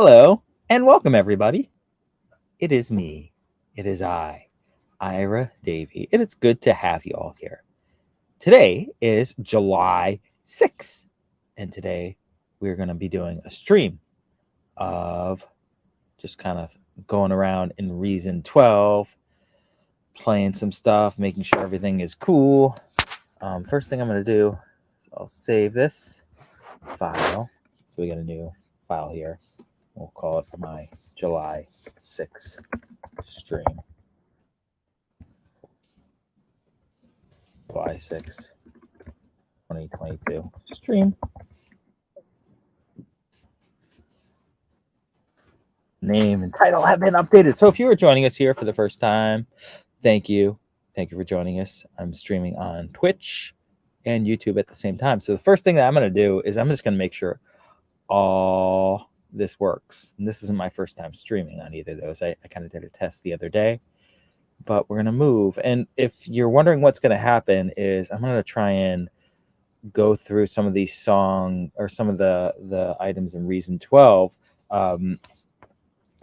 Hello and welcome, everybody. It is me. It is I, Ira Davey, and it's good to have you all here. Today is July 6th, and today we're going to be doing a stream of just kind of going around in Reason 12, playing some stuff, making sure everything is cool. First thing I'm going to do is I'll save this file. So we got a new file here. We'll call it my July 6th stream. July 6th, 2022 stream. Name and title have been updated. So if you are joining us here for the first time, thank you. Thank you for joining us. I'm streaming on Twitch and YouTube at the same time. So the first thing that I'm going to do is I'm just going to make sure all this works. And this isn't my first time streaming on either of those. I kind of did a test the other day, but we're going to move. And if you're wondering what's going to happen is I'm going to try and go through some of these song or some of the items in Reason 12. And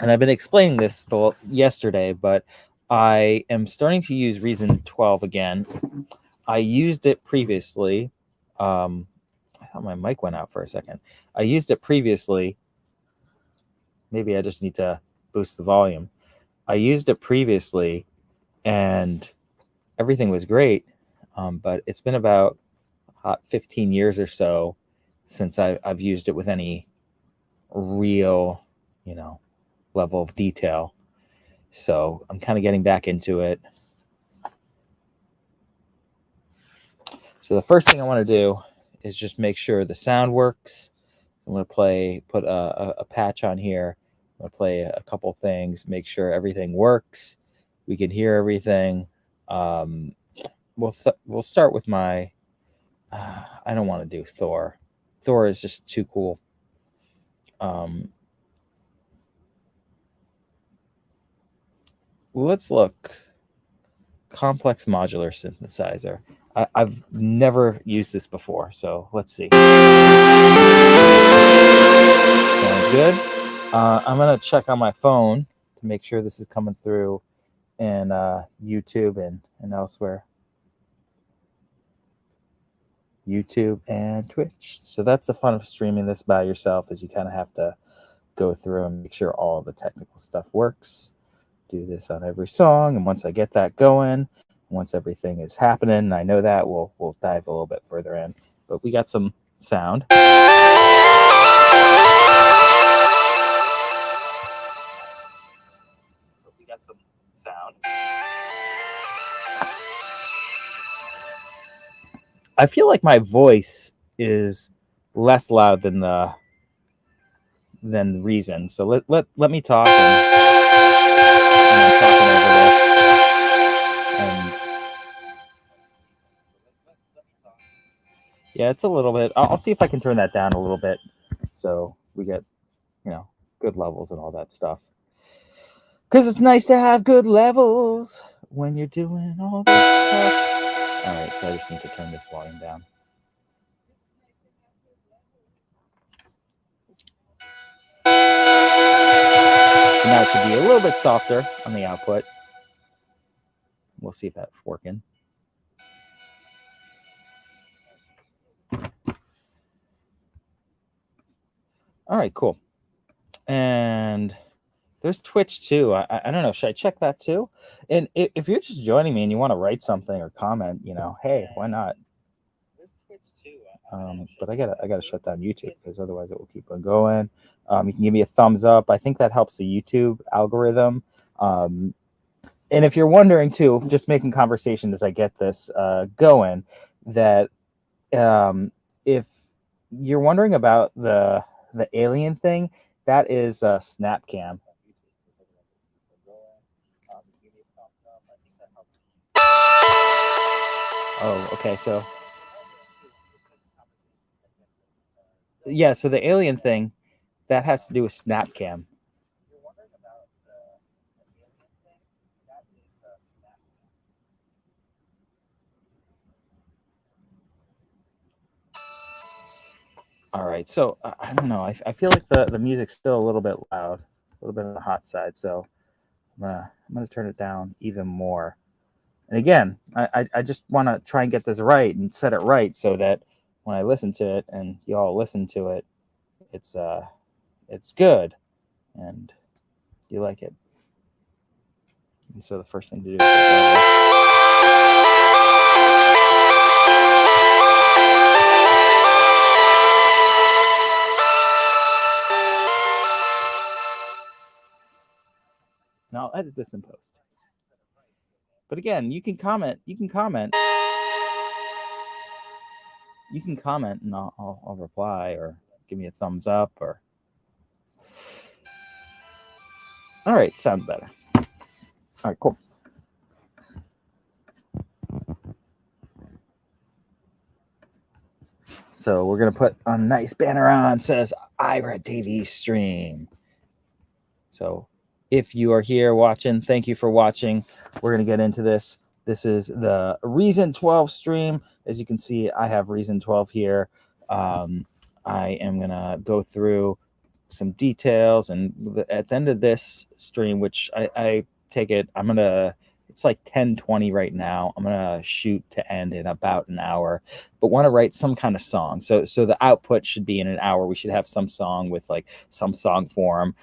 I've been explaining this yesterday, but I am starting to use Reason 12 again. I used it previously. I thought my mic went out for a second. I used it previously. Maybe I just need to boost the volume. I used it previously, and everything was great. But it's been about 15 years or so since I've used it with any real, level of detail. So I'm kind of getting back into it. So the first thing I want to do is just make sure the sound works. I'm going to put a patch on here. I'm going to play a couple things, make sure everything works. We can hear everything. We'll start with my, I don't want to do Thor. Thor is just too cool. Let's look. Complex modular synthesizer. I've never used this before, so let's see. Sounds good. I'm going to check on my phone to make sure this is coming through in YouTube and elsewhere. YouTube and Twitch. So that's the fun of streaming this by yourself, is you kind of have to go through and make sure all the technical stuff works. Do this on every song, and once I get that going, once everything is happening, and I know that, we'll dive a little bit further in. But we got some sound. I feel like my voice is less loud than Reason. So let me talk. I'm talking over this. Yeah, it's a little bit. I'll see if I can turn that down a little bit, so we get, good levels and all that stuff. Because it's nice to have good levels when you're doing all this stuff. All right, so I just need to turn this volume down. So now it should be a little bit softer on the output. We'll see if that's working. All right, cool. And there's Twitch too. I don't know. Should I check that too? And if you're just joining me and you want to write something or comment, hey, why not? But I gotta shut down YouTube because otherwise it will keep on going. You can give me a thumbs up. I think that helps the YouTube algorithm. And if you're wondering too, just making conversation as I get this going, that if you're wondering about the alien thing, that is Snapcam. Oh, okay. So yeah, so the alien thing, that has to do with Snapcam. All right, so I don't know. I feel like the music's still a little bit loud, a little bit on the hot side. So I'm gonna turn it down even more. And again, I just want to try and get this right and set it right so that when I listen to it and you all listen to it, it's good and you like it. And so the first thing to do is and I'll edit this in post. But again, you can comment. You can comment. You can comment, and I'll reply or give me a thumbs up or. All right, sounds better. All right, cool. So we're gonna put a nice banner on says Ira Davey stream. So if you are here watching, thank you for watching. We're gonna get into this. This is the Reason 12 stream. As you can see, I have Reason 12 here. I am gonna go through some details, and at the end of this stream, which I take it, it's like 10:20 right now. I'm gonna shoot to end in about an hour, but want to write some kind of song. So the output should be in an hour. We should have some song with like some song form.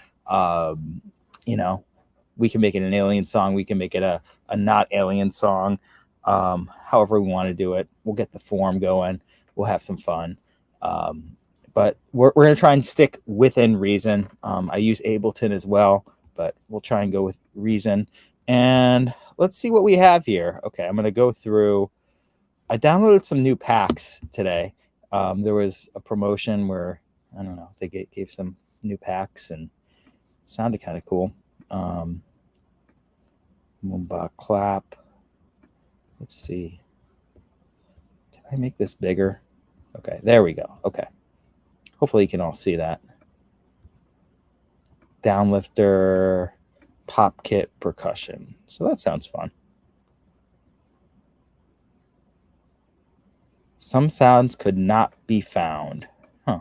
We can make it an alien song. We can make it a not alien song. However we want to do it. We'll get the form going. We'll have some fun. But we're going to try and stick within Reason. I use Ableton as well, but we'll try and go with Reason. And let's see what we have here. Okay, I'm going to go through. I downloaded some new packs today. There was a promotion where, I don't know, they gave some new packs, and it sounded kind of cool. Moomba clap. Let's see. Can I make this bigger? Okay, there we go. Okay. Hopefully you can all see that. Downlifter, pop kit, percussion. So that sounds fun. Some sounds could not be found. Huh.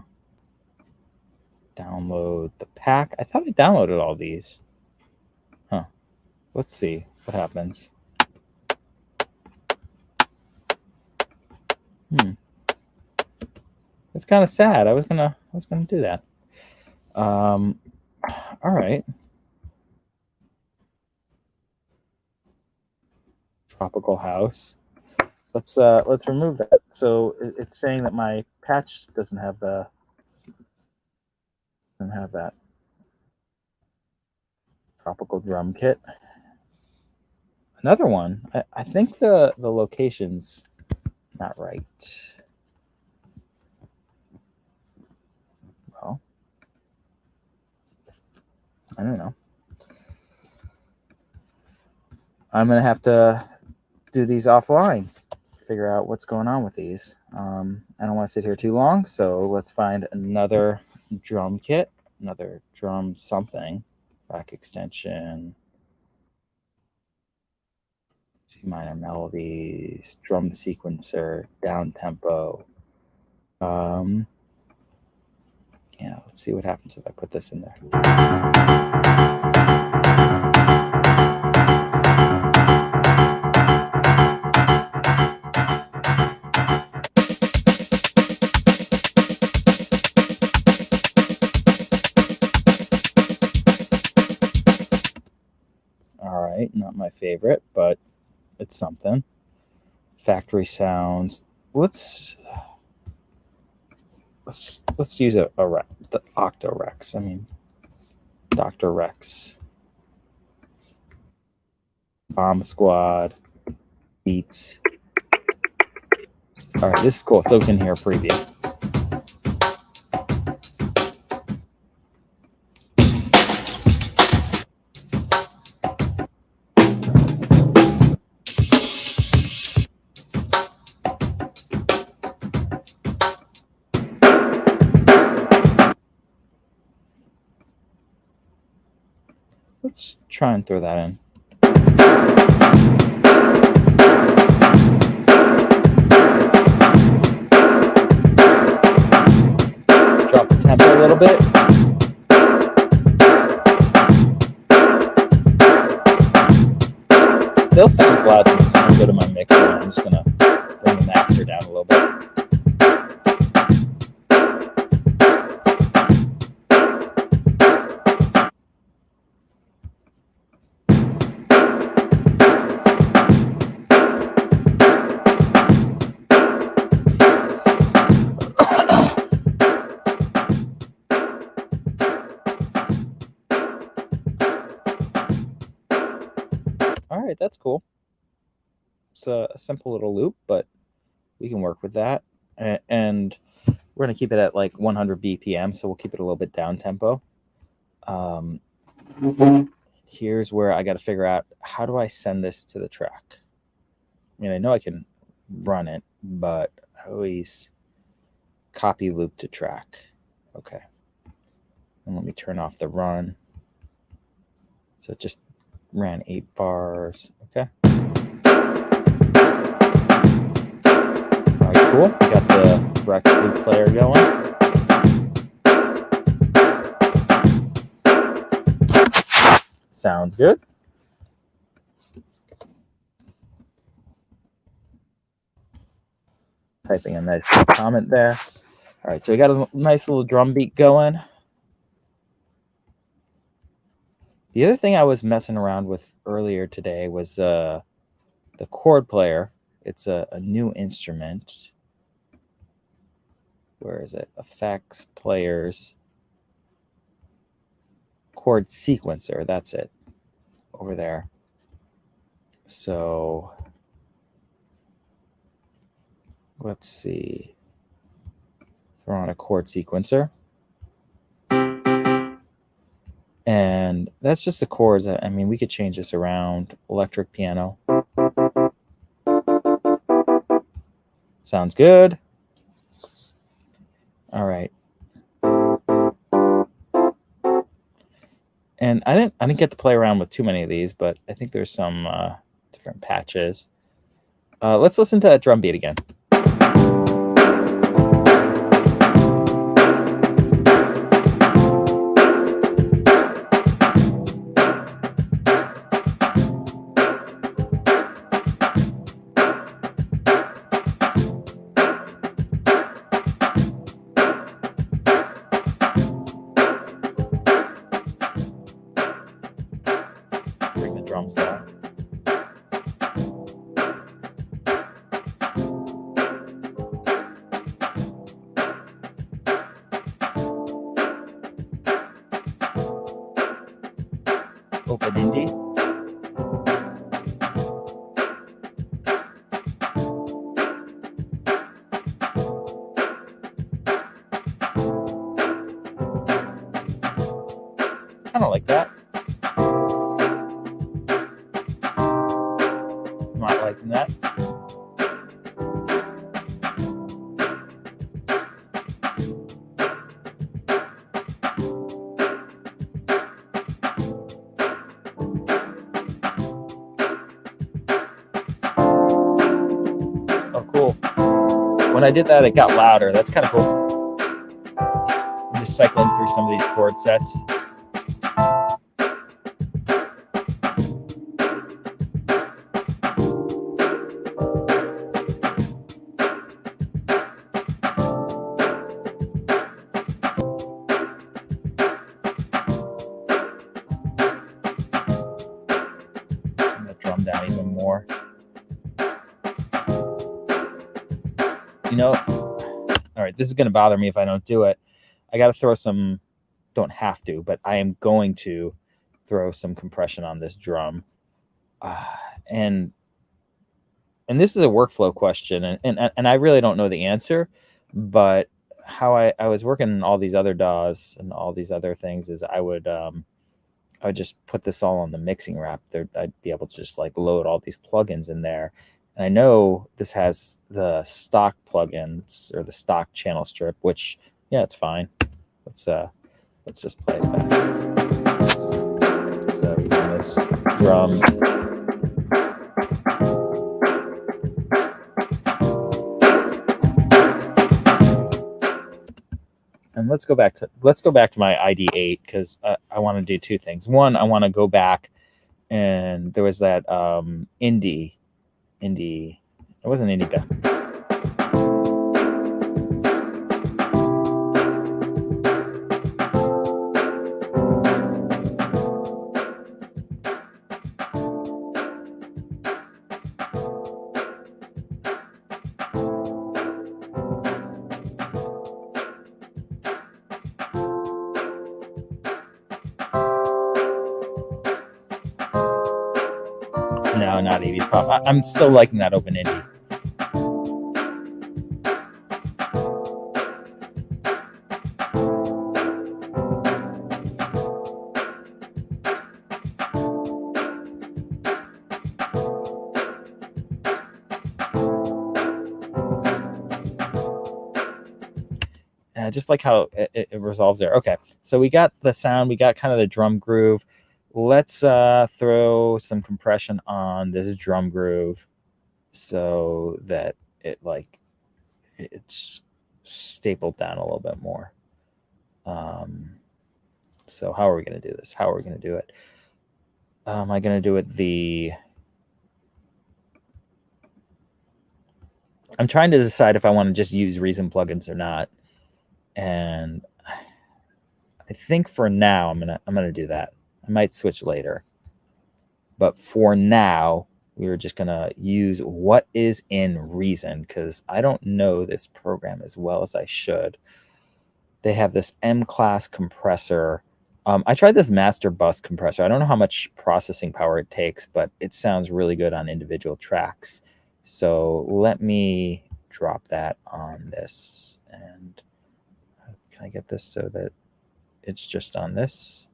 Download the pack. I thought I downloaded all these. Huh. Let's see what happens. It's kind of sad. I was gonna do that. All right. Tropical house. Let's remove that. So it's saying that my patch doesn't have that. Tropical drum kit. Another one. I think the location's not right. Well, I don't know. I'm gonna have to do these offline, figure out what's going on with these. I don't want to sit here too long, so let's find another drum kit, another drum something, back extension, G minor melodies, drum sequencer, down tempo. Yeah, let's see what happens if I put this in there. All right, not my favorite, but it's something. Factory sounds. Let's use the Octorex. I mean, Dr. Rex. Bomb Squad. Beats. All right, this is cool. It's open here preview. Let's try and throw that in. tempo a little bit. Still sounds loud to me, so I'm going to go to my mixer and I'm just going to bring the master down a little bit. All right, that's cool. It's a simple little loop, but we can work with that. And we're going to keep it at like 100 BPM, so we'll keep it a little bit down tempo. Here's where I got to figure out, how do I send this to the track? I mean, I know I can run it, but I always copy loop to track. Okay. And let me turn off the run. So it just ran 8 bars. Okay. All right, cool. We got the Rex loop player going. Sounds good. Typing a nice comment there. All right, so we got a nice little drum beat going. The other thing I was messing around with earlier today was the chord player. It's a new instrument. Where is it? Effects, players, chord sequencer. That's it. Over there. So let's see. Throw on a chord sequencer. And that's just the chords. I mean, we could change this around. Electric piano. Sounds good. All right. And I didn't get to play around with too many of these, but I think there's some different patches. Let's listen to that drum beat again. Drums down. Open indie. Kind of like that. Not liking that. Oh, cool. When I did that, it got louder. That's kind of cool. I'm just cycling through some of these chord sets. Drum down even more. You know, all right, this is going to bother me if I don't do it. I got to throw some, don't have to, but I am going to throw some compression on this drum. And this is a workflow question, and I really don't know the answer, but how I was working on all these other DAWs and all these other things is I would just put this all on the mixing wrap. I'd be able to just like load all these plugins in there. And I know this has the stock plugins or the stock channel strip, which, yeah, it's fine. Let's just play it back. So we got this drums. And let's go back to my ID8 because I want to do two things. One, I want to go back, and there was that indie. It wasn't indie bell. No, not 80s pop. I'm still liking that open indie. I just like how it resolves there. Okay, so we got the sound, we got kind of the drum groove. Let's throw some compression on this drum groove so that it's stapled down a little bit more. So how are we going to do this? How are we going to do it? Am I going to do it I'm trying to decide if I want to just use Reason plugins or not. And I think for now I'm gonna do that. I might switch later. But for now, we're just gonna use what is in Reason because I don't know this program as well as I should. They have this M-class compressor. I tried this master bus compressor. I don't know how much processing power it takes, but it sounds really good on individual tracks. So let me drop that on this. And can I get this so that it's just on this?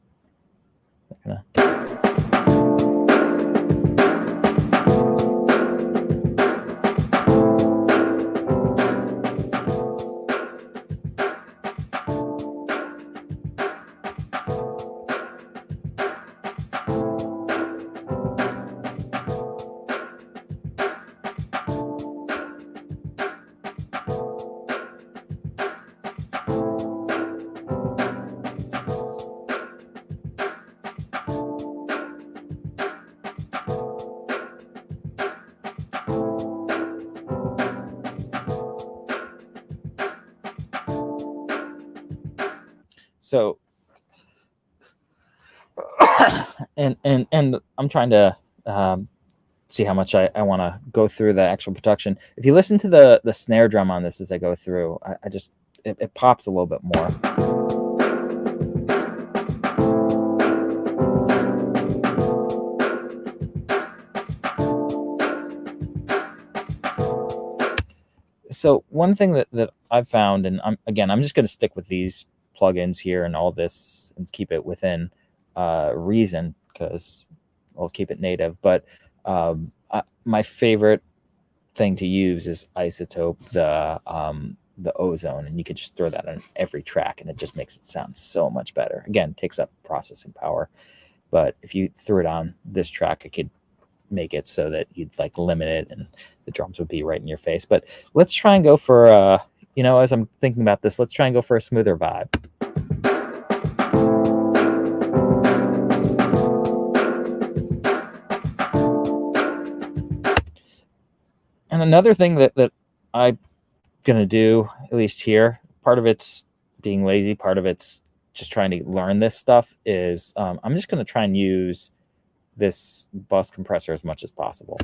So, and I'm trying to see how much I want to go through the actual production. If you listen to the snare drum on this as I go through, I just it pops a little bit more. So one thing that I've found, and I'm just going to stick with these plugins here and all this and keep it within Reason because I'll keep it native. But my favorite thing to use is Isotope, the ozone, and you could just throw that on every track and it just makes it sound so much better. Again, it takes up processing power, but if you threw it on this track, it could make it so that you'd like limit it and the drums would be right in your face. But let's try and go for as I'm thinking about this, let's try and go for a smoother vibe. And another thing that I'm gonna do, at least here, part of it's being lazy, part of it's just trying to learn this stuff, is I'm just gonna try and use this bus compressor as much as possible.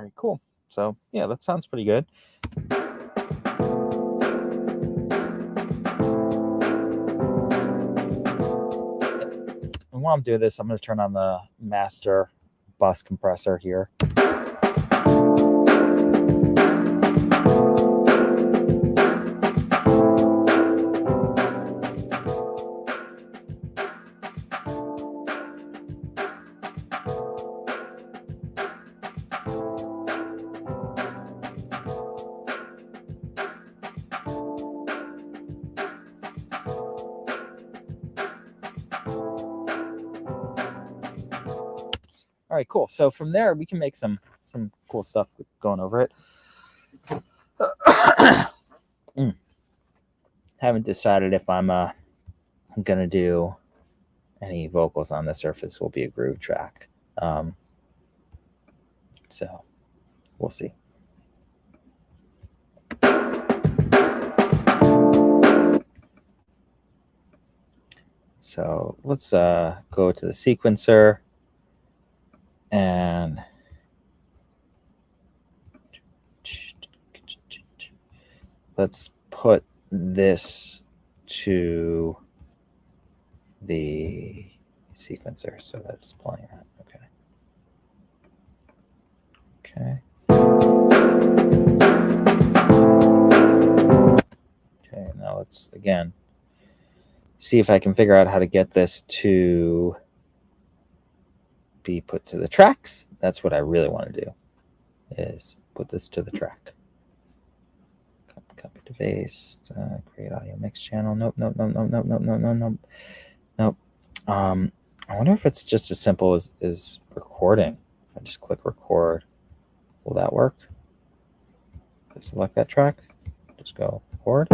right, cool. So yeah, that sounds pretty good. And while I'm doing this, I'm going to turn on the master bus compressor here. All right, cool. So from there, we can make some cool stuff going over it. Haven't decided if I'm gonna do any vocals on this or if this will be a groove track. So we'll see. So let's go to the sequencer and let's put this to the sequencer so that it's playing that. Okay. Okay, now let's again see if I can figure out how to get this to be put to the tracks. That's what I really want to do, is put this to the track. Copy device, create audio mix channel. Nope. I wonder if it's just as simple as recording. If I just click record, will that work? Just select that track, just go record.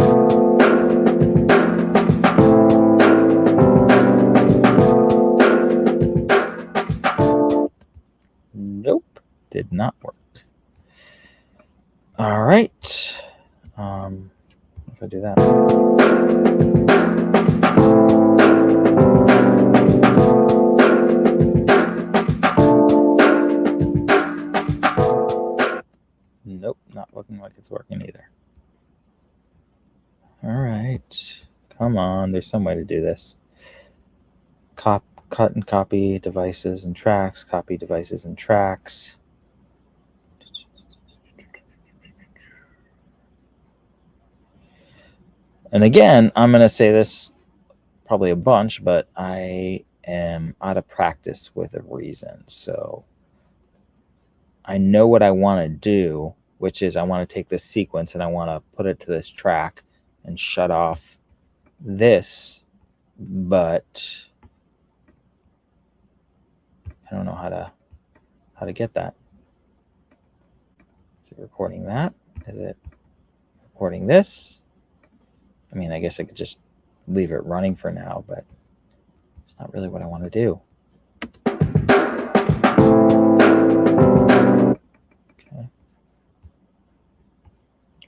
Nope, did not work. All right. If I do that. Nope, not looking like it's working either. All right, come on, there's some way to do this. Cut and copy devices and tracks, copy devices and tracks. And again, I'm going to say this probably a bunch, but I am out of practice with a reason. So I know what I want to do, which is I want to take this sequence and I want to put it to this track and shut off this, but I don't know how to get that. Is it recording that? Is it recording this? I mean, I guess I could just leave it running for now, but it's not really what I want to do. Okay.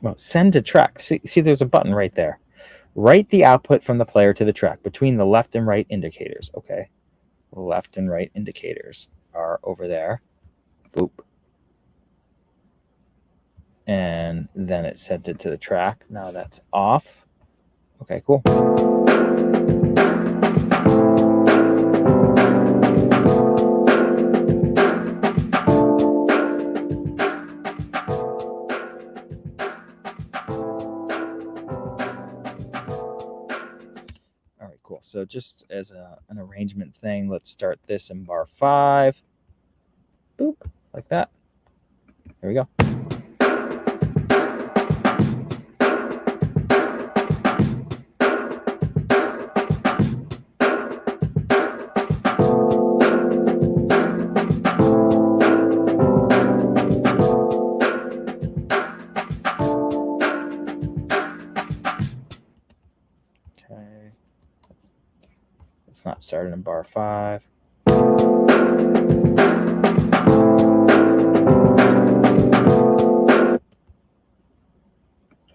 Well, send to track. See, there's a button right there. Write the output from the player to the track between the left and right indicators. Okay. The left and right indicators are over there. Boop. And then it sent it to the track. Now that's off. Okay, cool. All right, cool. So just as an arrangement thing, let's start this in bar 5. Boop, like that. There we go. Not started in bar 5. I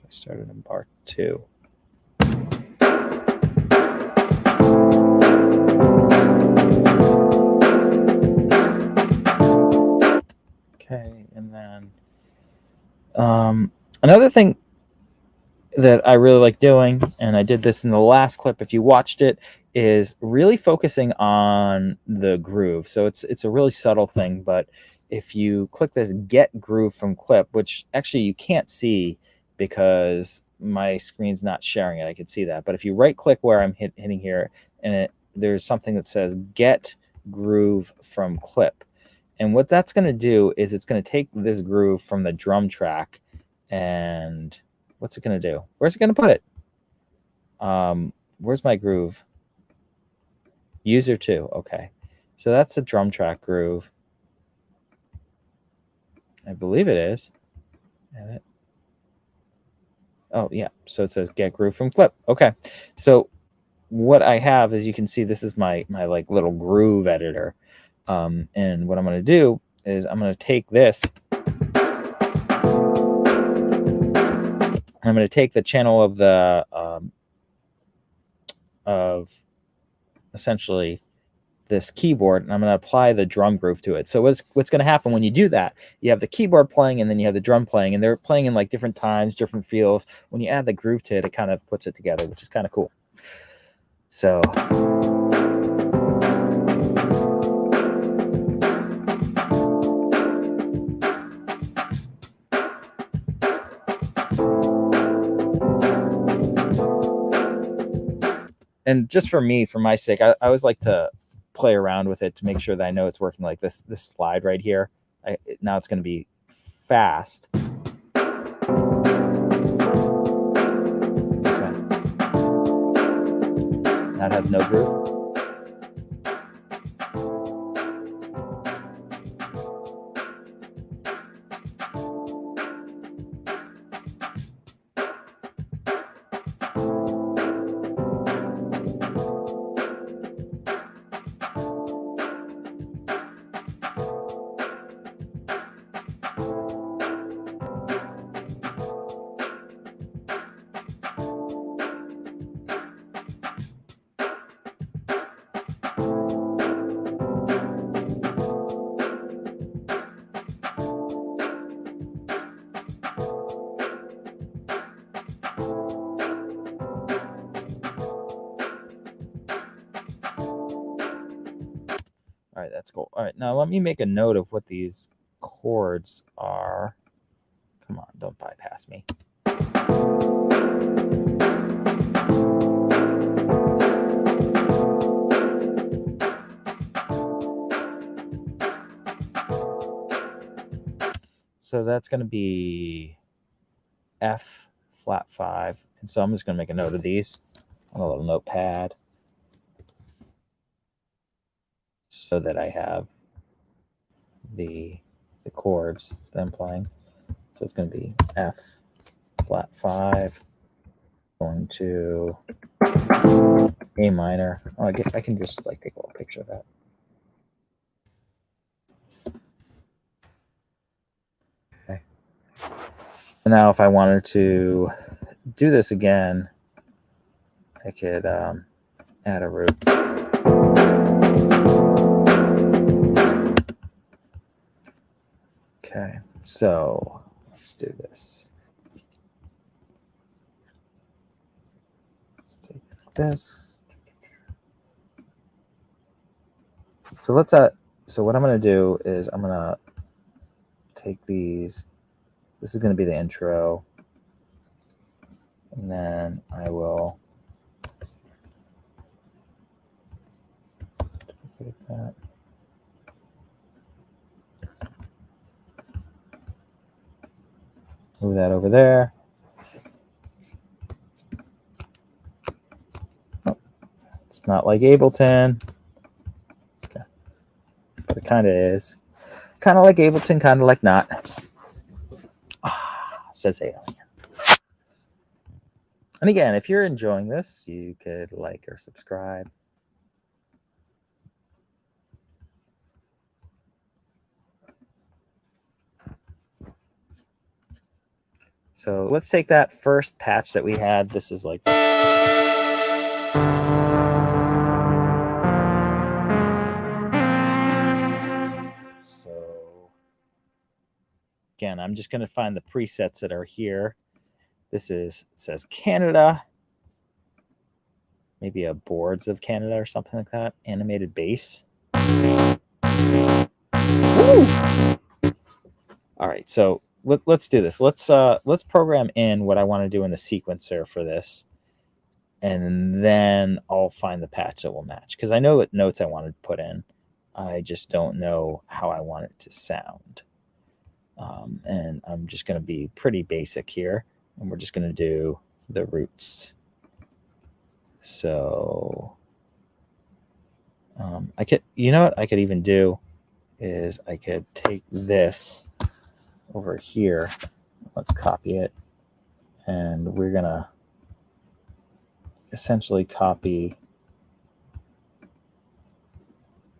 started in bar 2. Okay, and then And another thing that I really like doing, and I did this in the last clip if you watched it, is really focusing on the groove. So it's a really subtle thing, but if you click this get groove from clip, which actually you can't see because my screen's not sharing it, I can see that. But if you right click where I'm hitting here, and there's something that says get groove from clip. And what that's going to do is it's going to take this groove from the drum track, and what's it going to do? Where's it going to put it? Where's my groove? User 2. Okay. So that's the drum track groove. I believe it is. Edit. Oh, yeah. So it says get groove from clip. Okay. So what I have is, you can see this is my like little groove editor. And what I'm going to do is I'm going to take this. I'm going to take the channel of the of essentially this keyboard, and I'm going to apply the drum groove to it. So what's going to happen when you do that, you have the keyboard playing and then you have the drum playing, and they're playing in like different times, different feels. When you add the groove to it, it kind of puts it together, which is kind of cool. So and just for me, for my sake, I always like to play around with it to make sure that I know it's working. Like this slide right here, now it's going to be fast. Okay. That has no groove. All right, that's cool. All right, now let me make a note of what these chords are. Come on, don't bypass me. So that's going to be F flat 5. And so I'm just going to make a note of these on a little notepad so that I have the chords that I'm playing. So it's going to be F flat 5 going to A minor. Oh, I can just like take a little picture of that. Okay. And now if I wanted to do this again, I could add a root. Okay, so let's do this. Let's take this. So let's so what I'm going to do is I'm going to take these. This is going to be the intro, and then I will take that. Move that over there. Oh, it's not like Ableton. Okay. But it kind of is. Kind of like Ableton, kind of like not. Says Alien. And again, if you're enjoying this, you could like or subscribe. So let's take that first patch that we had. This is like so again, I'm just going to find the presets that are here. This is, it says Canada, maybe a Boards of Canada or something like that. Animated bass. Woo! All right, so let's do this. Let's program in what I want to do in the sequencer for this, and then I'll find the patch that will match, because I know what notes I want to put in. I just don't know how I want it to sound. And I'm just going to be pretty basic here, and we're just going to do the roots. So I could, you know what I could even do is I could take this over here. Let's copy it, and we're going to essentially copy,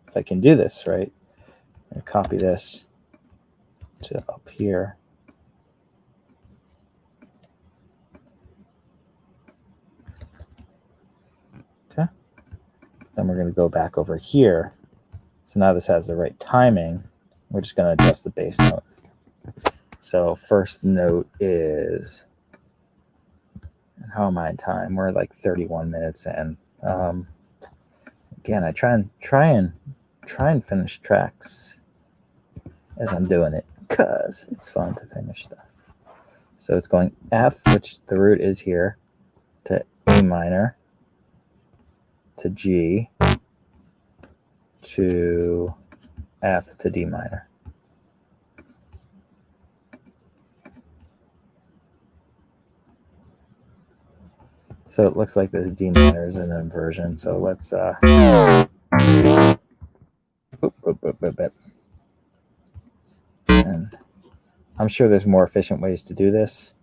if I can do this right, I'm going to copy this to up here. Okay. Then we're going to go back over here. So now this has the right timing. We're just going to adjust the bass note. So first note is, how am I in time? We're like 31 minutes in. Again, I try and finish tracks as I'm doing it, because it's fun to finish stuff. So it's going F, which the root is here, to A minor, to G, to F, to D minor. So it looks like this D minor is an inversion. So let's and I'm sure there's more efficient ways to do this.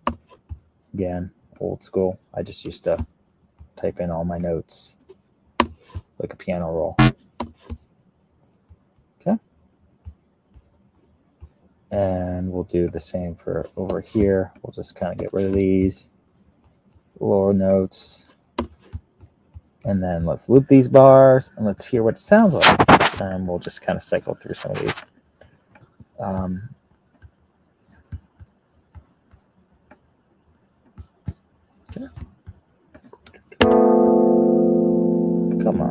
Again, old school. I just used to type in all my notes like a piano roll. Okay. And we'll do the same for over here. We'll just kind of get rid of these lower notes. And then let's loop these bars and let's hear what it sounds like. And we'll just kind of cycle through some of these. Okay. Come on.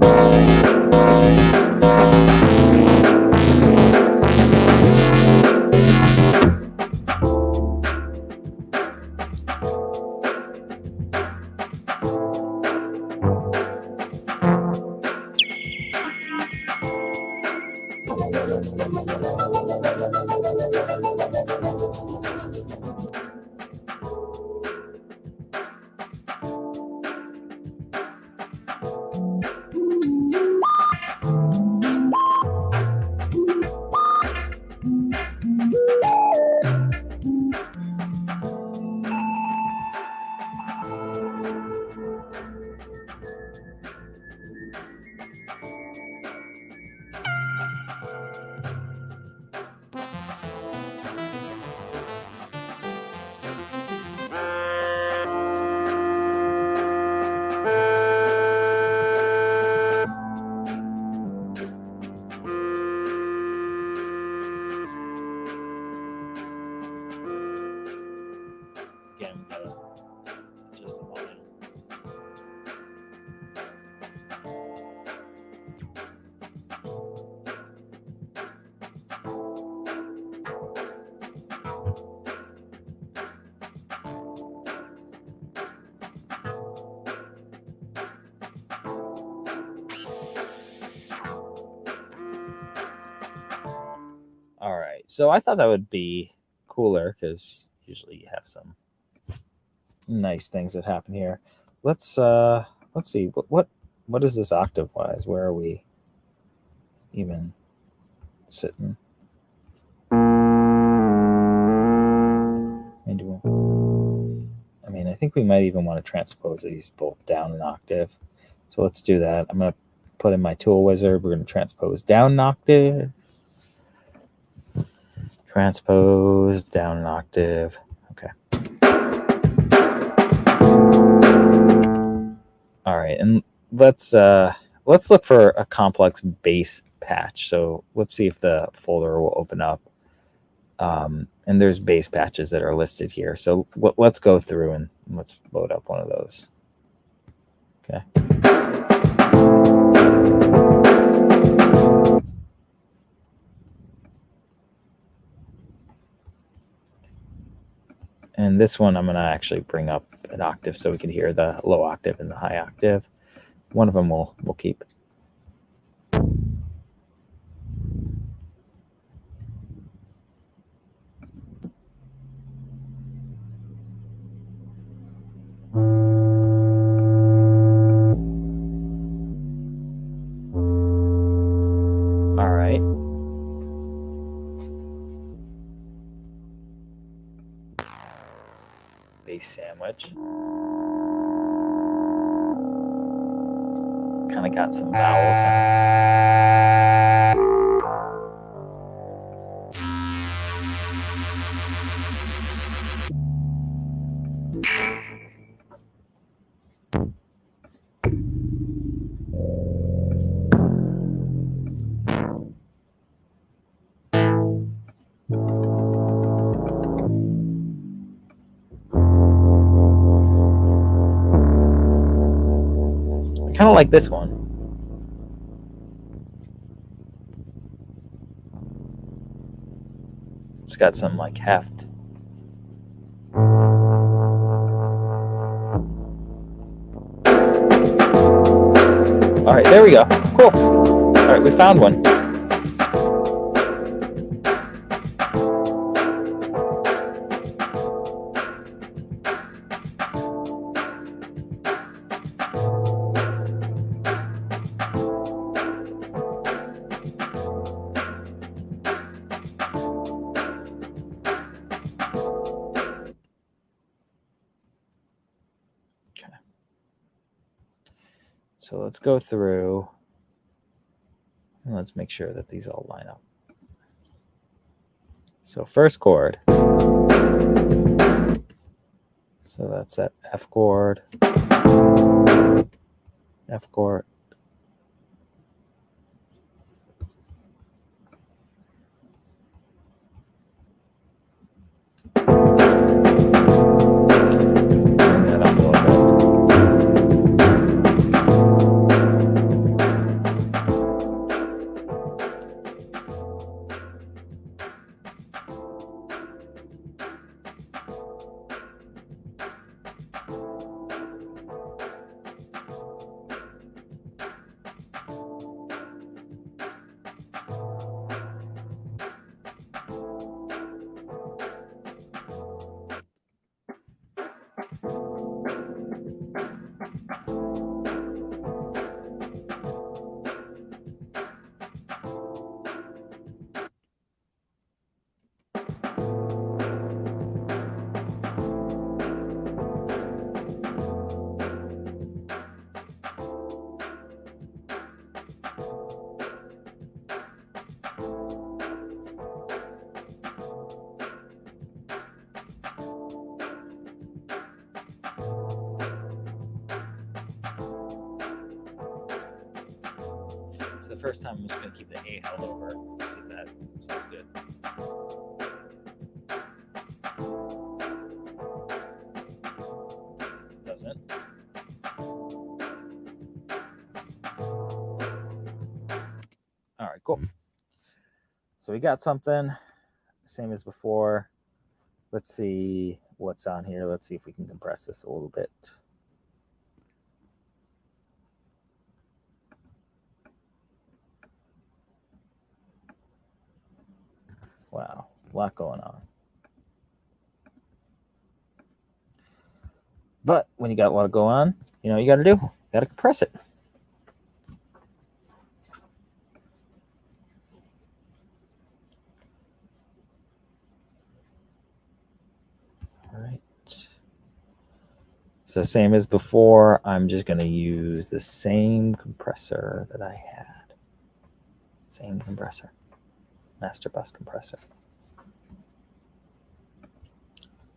Again, just a moment. All right, so I thought that would be cooler, because usually you have some nice things that happen here. Let's see, what is this octave wise? Where are we even sitting? I mean, I think we might even want to transpose these both down an octave. So let's do that. I'm going to put in my tool wizard. We're going to transpose down an octave. Transpose down an octave. Okay. All right, and let's look for a complex bass patch. So let's see if the folder will open up. And there's bass patches that are listed here. So let's go through and let's load up one of those. Okay. And this one I'm going to actually bring up an octave so we can hear the low octave and the high octave. One of them we'll keep. All right. Bass sandwich. Kind of got some vowel sounds. I kind of like this one. It's got some like heft. All right, there we go. Cool. All right, we found one. Okay. So let's go through and let's make sure that these all line up. So first chord. So that's that F chord, F chord, bring that up a little bit. So the first time I'm just going to keep the A held over. See if that sounds good. Doesn't. All right, cool. So we got something, same as before. Let's see what's on here. Let's see if we can compress this a little bit. Wow, a lot going on. But when you got a lot going on, you know what you got to do? You got to compress it. All right. So same as before, I'm just going to use the same compressor that I had. Same compressor. Master bus compressor.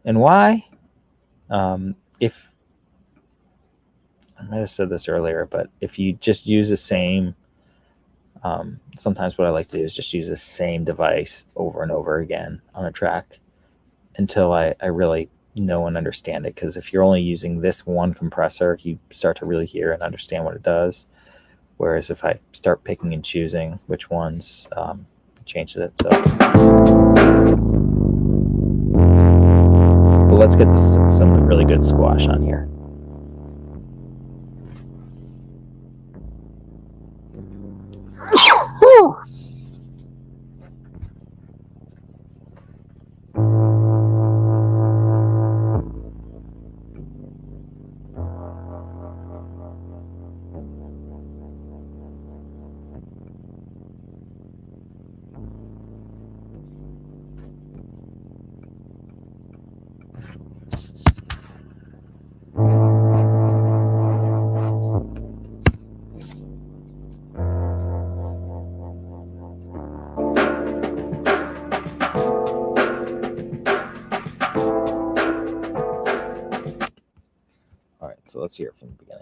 And why? If I might have said this earlier, but if you just use the same Sometimes what I like to do is just use the same device over and over again on a track until I really know and understand it. Because if you're only using this one compressor, you start to really hear and understand what it does. Whereas if I start picking and choosing which ones, it changes it. So, but let's get to some really good squash on here. All right, so let's hear it from the beginning.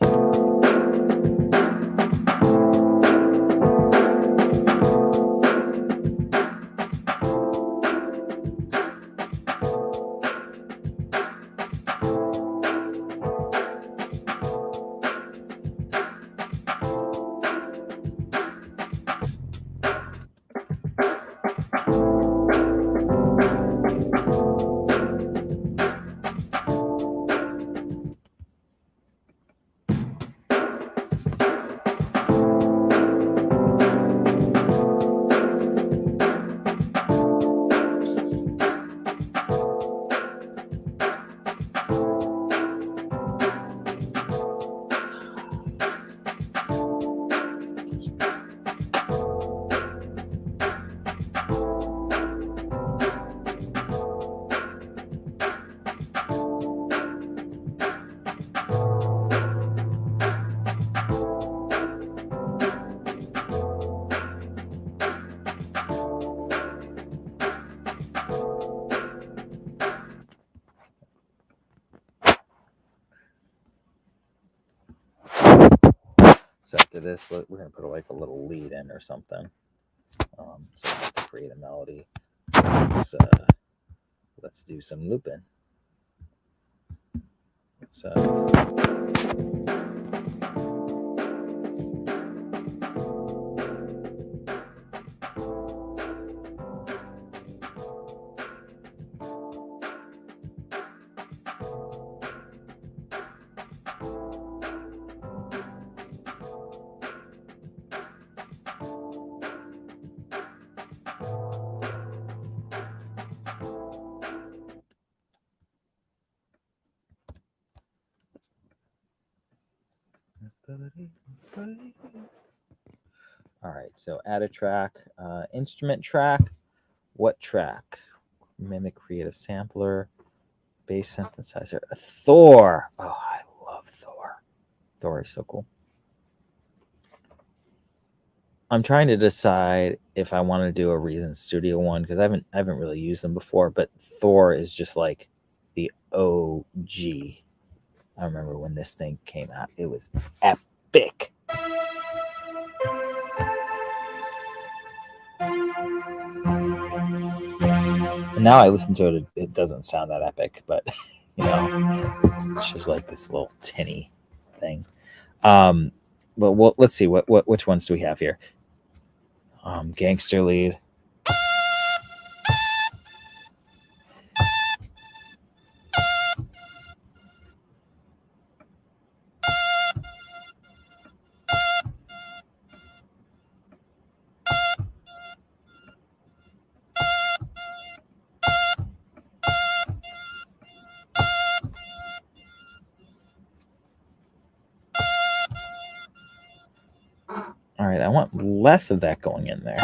So after this, we're going to put like a little lead in or something. So we have to create a melody. Let's do some looping. All right, so add a track, instrument track. What track? Mimic, create a sampler, bass synthesizer. Thor. Oh, I love Thor. Thor is so cool. I'm trying to decide if I want to do a Reason Studio one because I haven't really used them before, but Thor is just like the OG. I remember when this thing came out. It was epic. And now I listen to it, it doesn't sound that epic, but you know, it's just like this little tinny thing. But let's see which ones do we have here? Gangster lead. All right, I want less of that going in there.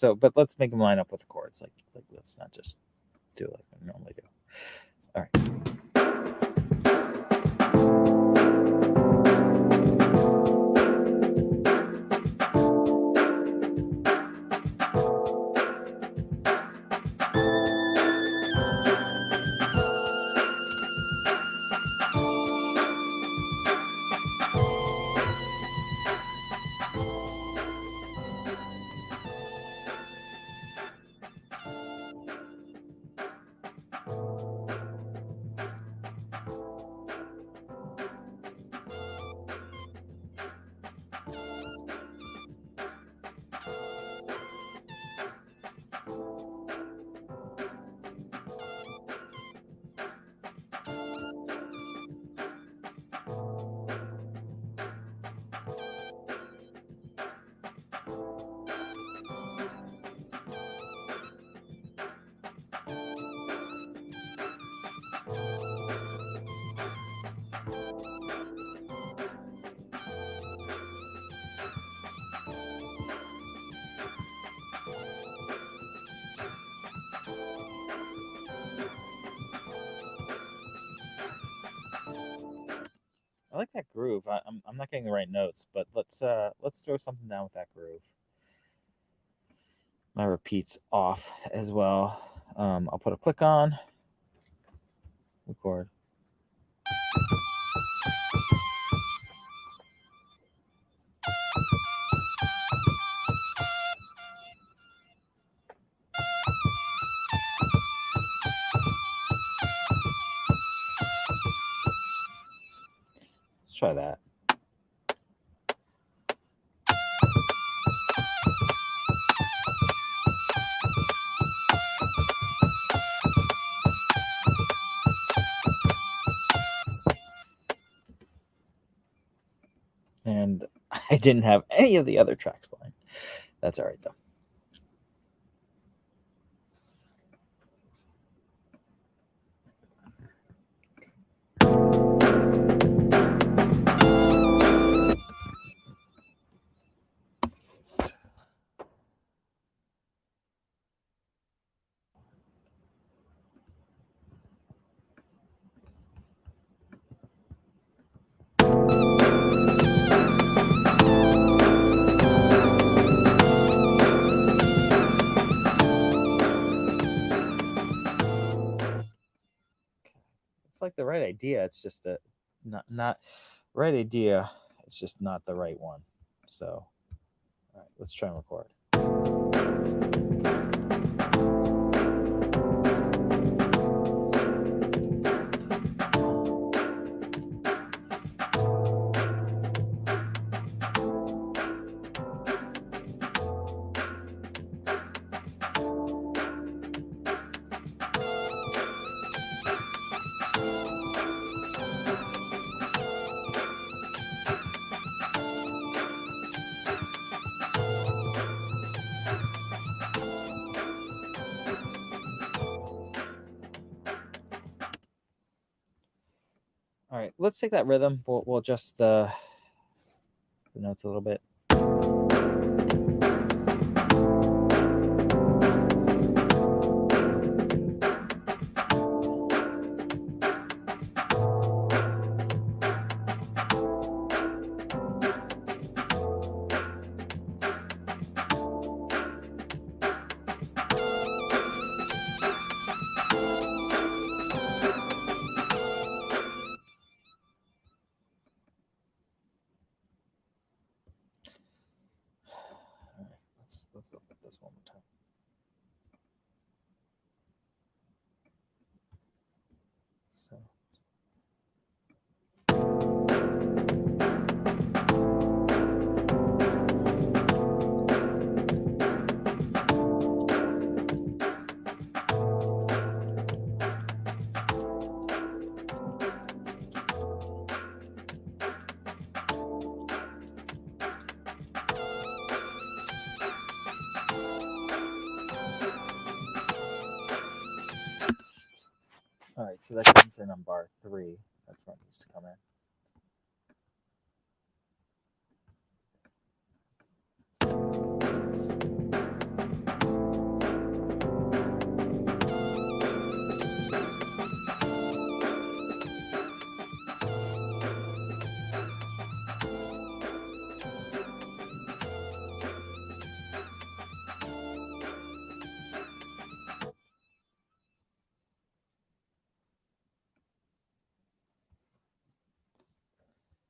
So, but let's make them line up with the chords. Like let's not just do like I normally do. All right. I like that groove. I'm not getting the right notes, but let's throw something down with that groove. My repeats off as well. I'll put a click on, record. Let's try that. And I didn't have any of the other tracks playing. That's all right though. It's like the right idea. It's just a not right idea. It's just not the right one. So, all right, let's try and record. All right, let's take that rhythm. We'll adjust the notes a little bit. Let's look at this one more time. So. All right, so that comes in on bar 3. That's where it needs to come in.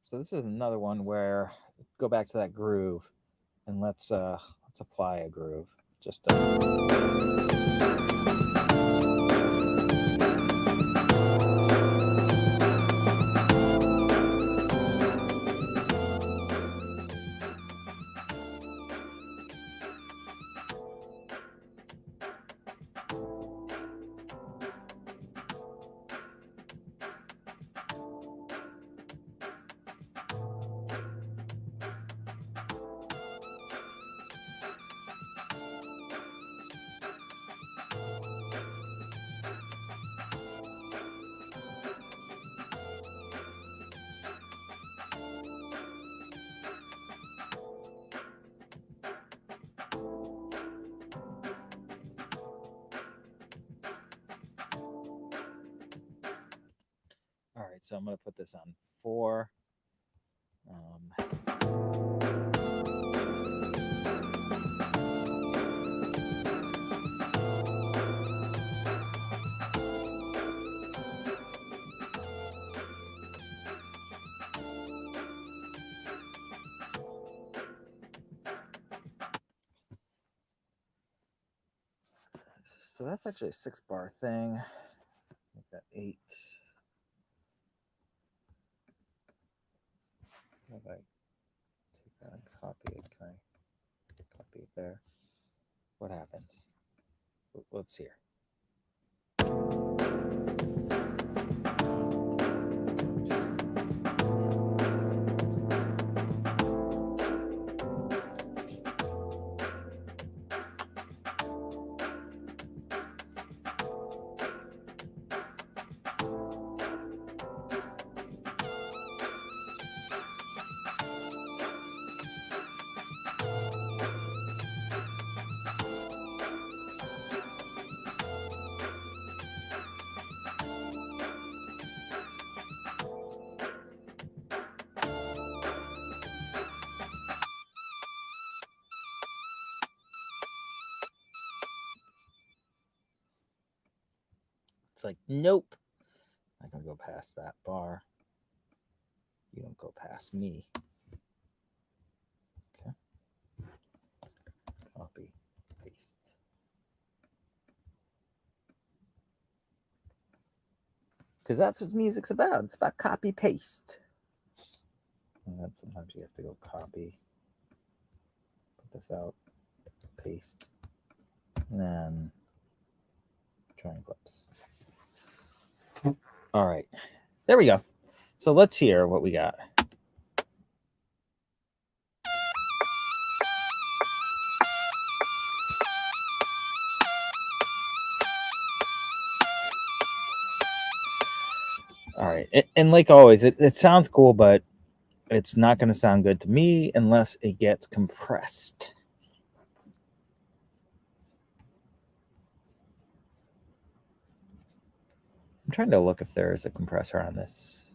So this is another one where go back to that groove and let's apply a groove. Just all right. So I'm going to put this on 4. So that's actually a 6-bar thing. Make that 8. If I take that and copy it, can I copy it there? What happens? Let's hear. It's like, nope. I can go past that bar. You don't go past me. Okay. Copy, paste. Because that's what music's about. It's about copy, paste. And then sometimes you have to go copy, put this out, paste, and then join clips. All right. There we go. So let's hear what we got. All right. And like always, it sounds cool, but it's not going to sound good to me unless it gets compressed. I'm trying to look if there is a compressor on this.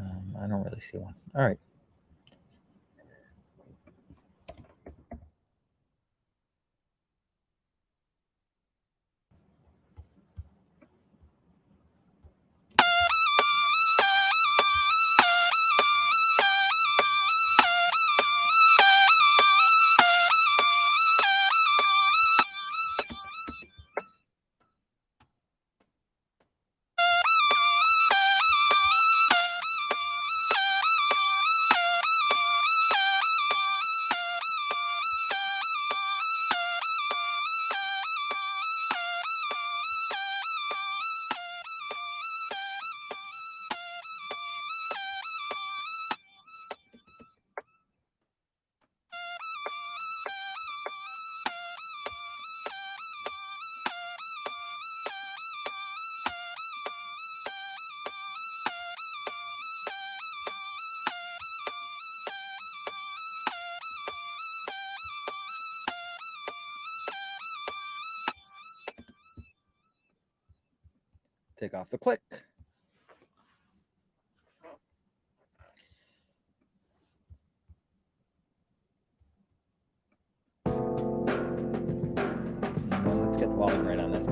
I don't really see one. All right. Take off the click. Let's get the volume right on this.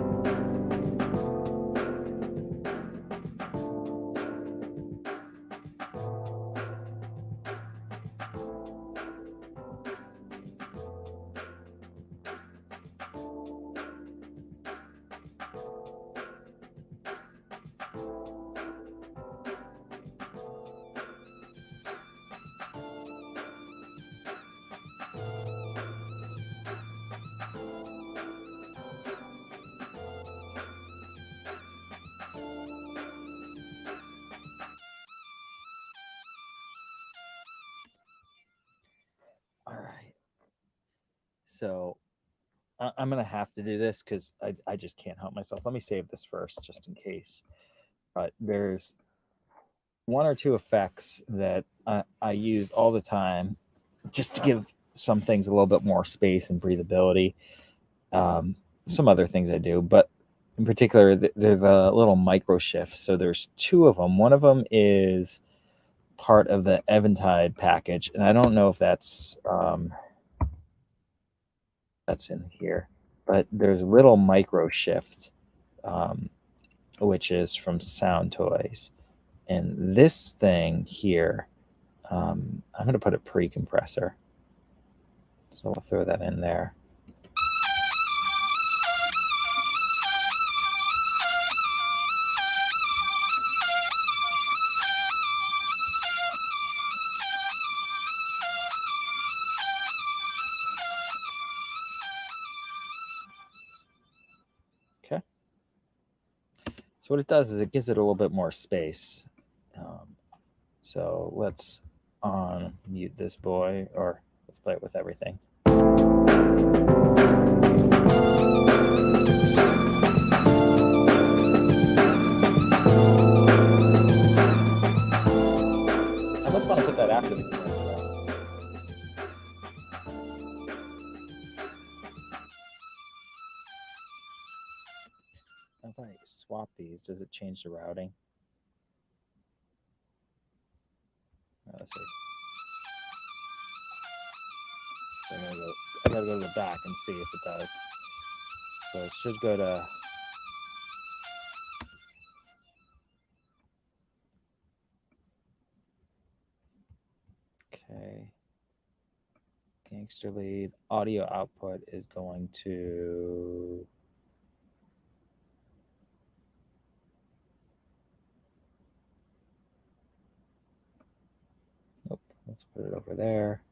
So I'm going to have to do this because I just can't help myself. Let me save this first just in case. But there's one or two effects that I use all the time just to give some things a little bit more space and breathability. Some other things I do, but in particular, they're the little micro shifts. So there's two of them. One of them is part of the Eventide package, and I don't know if that's in here, but there's little micro shift, which is from Sound Toys, and this thing here, I'm going to put a pre-compressor, so I'll throw that in there. Okay. So what it does is it gives it a little bit more space. So let's unmute this boy, or let's play it with everything. I must want to put that after the compressor. If I swap these, does it change the routing? Let's see. So I gotta go to the back and see if it does. So it should go to okay. Gangster lead audio output is going to let's put it over there.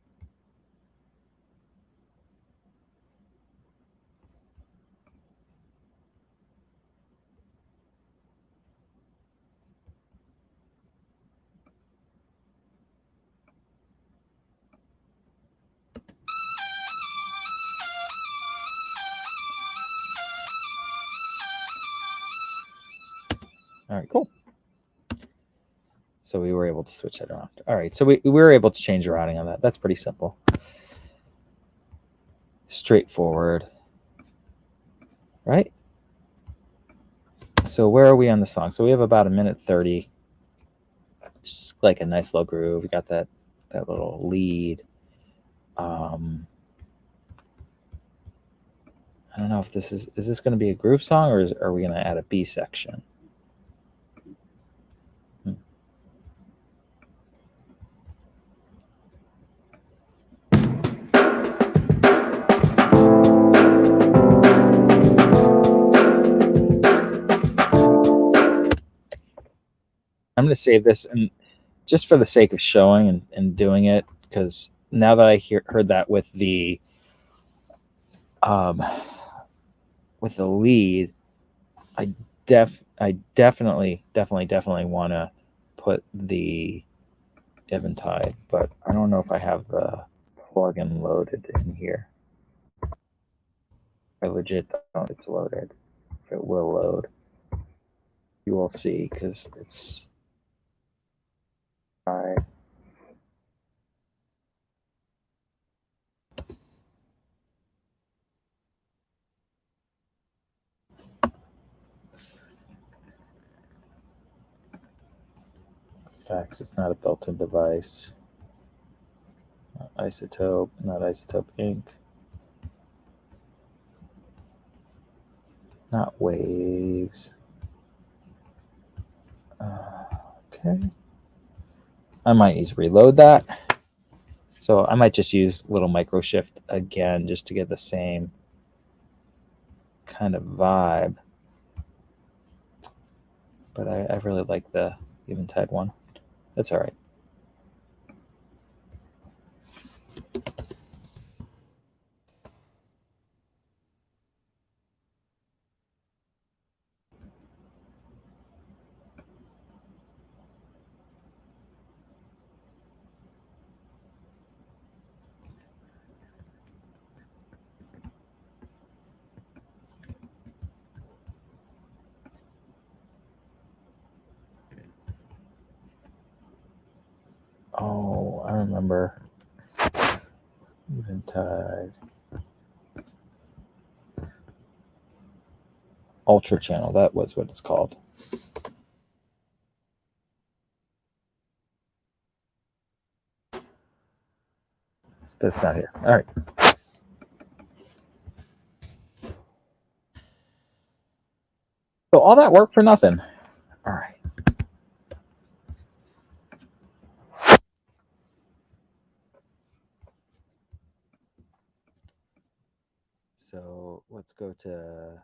All right, cool. So we were able to switch that around. All right, so we were able to change the routing on that. That's pretty simple. Straightforward, right? So where are we on the song? So we have about 1:30. It's just like a nice little groove. We got that little lead. I don't know if this is this going to be a groove song, or are we going to add a B section? I'm going to save this, and just for the sake of showing and doing it, because now that I heard that with the lead, I definitely want to put the Eventide, but I don't know if I have the plugin loaded in here. I legit don't. It's loaded. It will load. You will see because it's. All right. Fax. It's not a built-in device. Not Isotope. Not Isotope Inc. Not Waves. Okay. I might need to reload that. So I might just use little micro shift again just to get the same kind of vibe. But I really like the Eventide one. That's all right. don't remember. Eventide. Ultra channel. That was what it's called. But it's not here. All right. So all that work for nothing. All right. So let's go to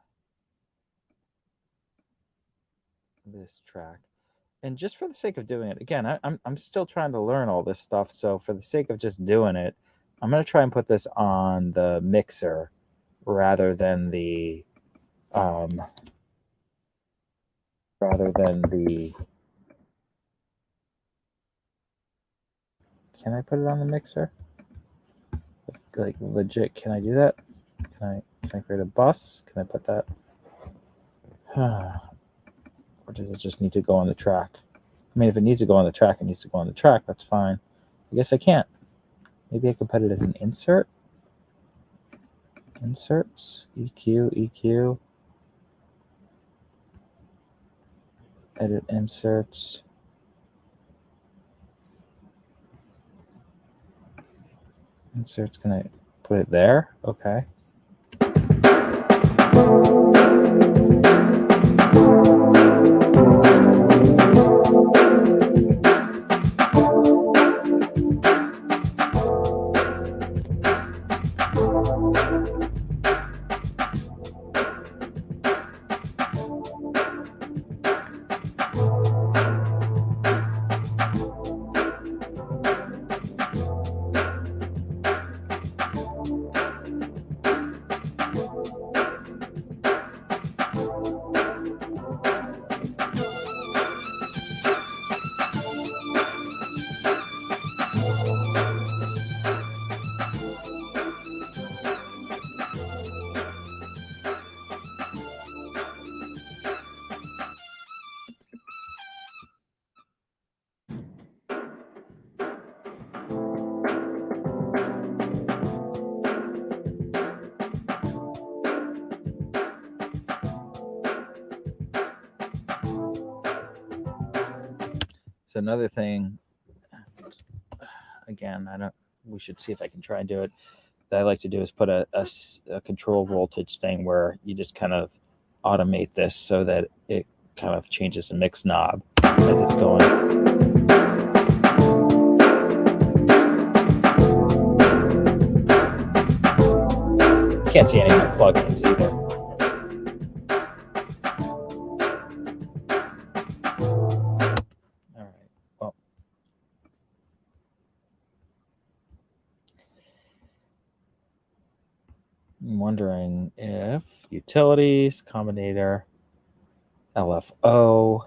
this track. And just for the sake of doing it, again, I'm still trying to learn all this stuff. So for the sake of just doing it, I'm going to try and put this on the mixer rather than the Can I put it on the mixer? Like legit, can I do that? Can I create a bus? Can I put that? Or does it just need to go on the track? I mean, if it needs to go on the track, it needs to go on the track. That's fine. I guess I can't. Maybe I could put it as an insert. Inserts, EQ. Edit inserts. Inserts, can I put it there? Okay. So another thing, again, we should see if I can try and do it, that I like to do is put a control voltage thing where you just kind of automate this so that it kind of changes the mix knob as it's going. Can't see any of my plugins either. All right. Well, I'm wondering if utilities, combinator, LFO.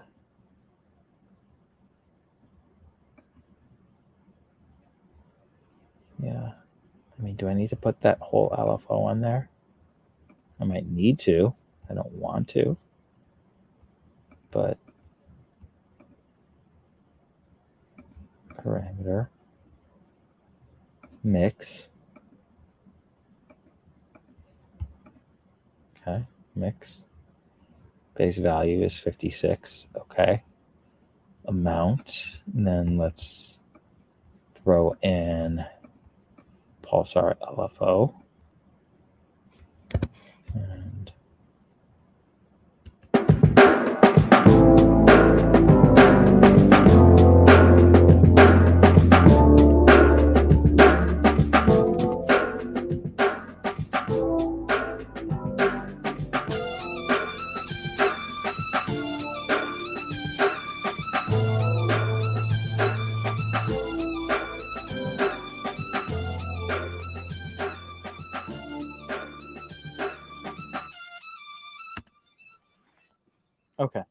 Yeah. I mean, do I need to put that whole LFO on there? I might need to. I don't want to. But parameter, mix. Okay, mix. Base value is 56. Okay. Amount. And then let's throw in pulsar LFO. And okay.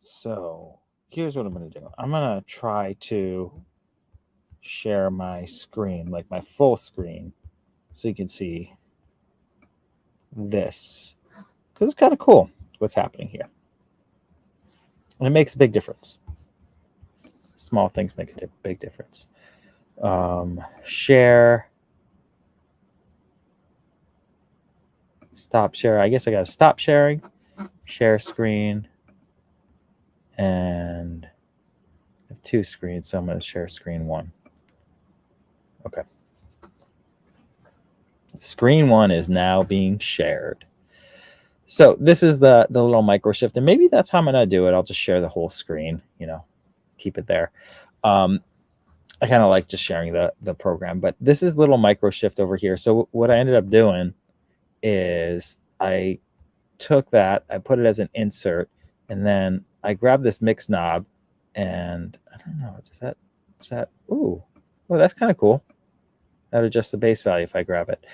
So here's what I'm going to do. I'm going to try to share my screen, like my full screen, so you can see this. Because it's kind of cool what's happening here. And it makes a big difference. Small things make a big difference. Share. Stop share. I guess I got to stop sharing. Share screen. And I have 2 screens, so I'm going to share screen 1. Okay. Screen 1 is now being shared. So this is the little micro shift, and maybe that's how I'm going to do it. I'll just share the whole screen, keep it there. I kind of like just sharing the program, but this is little micro shift over here. So what I ended up doing is I took that, I put it as an insert, and then I grabbed this mix knob, and I don't know, is that, ooh, oh, that's kind of cool. That adjusts the bass value if I grab it.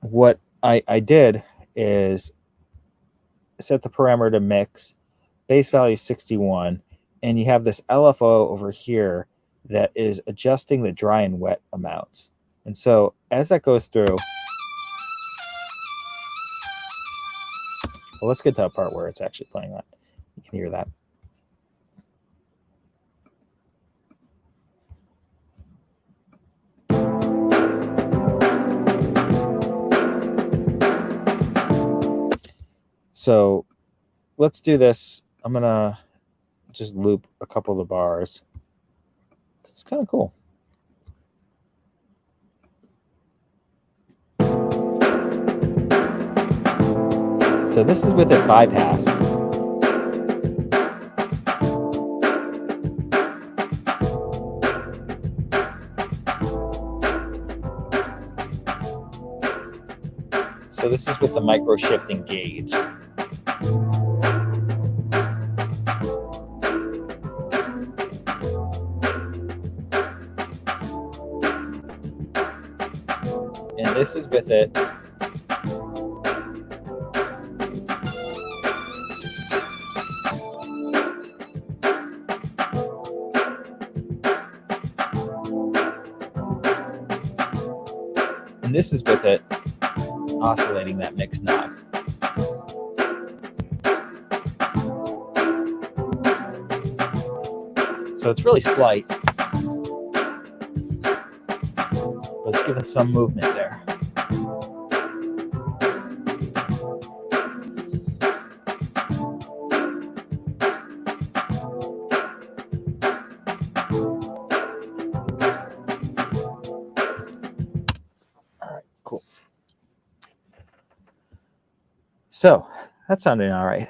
What I did is set the parameter to mix, bass value 61, and you have this LFO over here that is adjusting the dry and wet amounts. And so as that goes through, well, let's get to a part where it's actually playing that. You can hear that. So let's do this. I'm going to just loop a couple of the bars. It's kind of cool. So this is with it bypassed. So this is with the micro shift engaged. And this is with it oscillating that mix knob. So it's really slight, but it's giving some movement there. So that's sounding all right.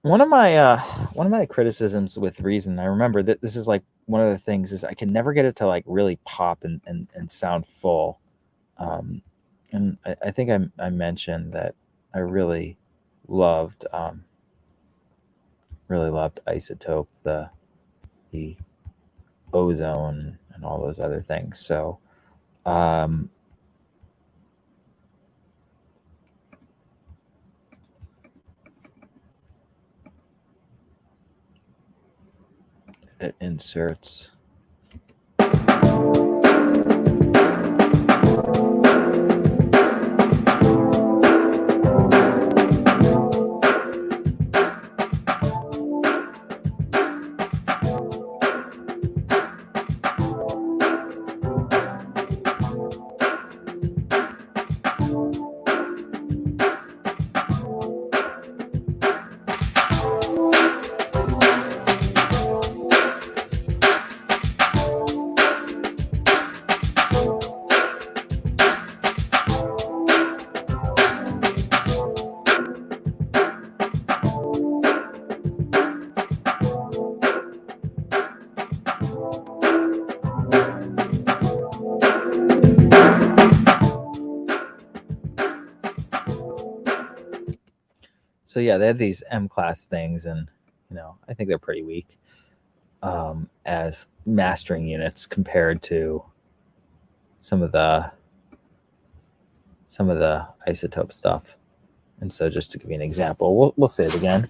One of my criticisms with Reason, I remember that this is like one of the things is I can never get it to like really pop and sound full. And I think I mentioned that I really loved Isotope, the Ozone, and all those other things. So it inserts. So yeah, they have these M-class things, and I think they're pretty weak as mastering units compared to some of the Isotope stuff. And so, just to give you an example, we'll say it again.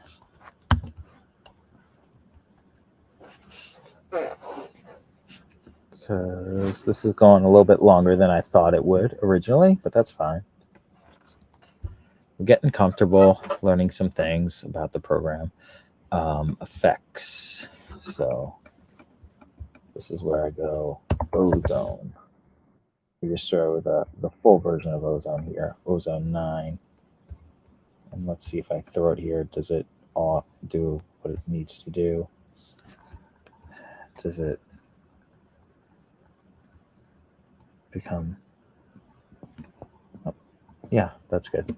Because this is going a little bit longer than I thought it would originally, but that's fine. We're getting comfortable, learning some things about the program. effects. So this is where I go ozone. We just throw the full version of ozone here, ozone 9. And let's see if I throw it here. Does it all do what it needs to do? Does it become... Oh, yeah, that's good.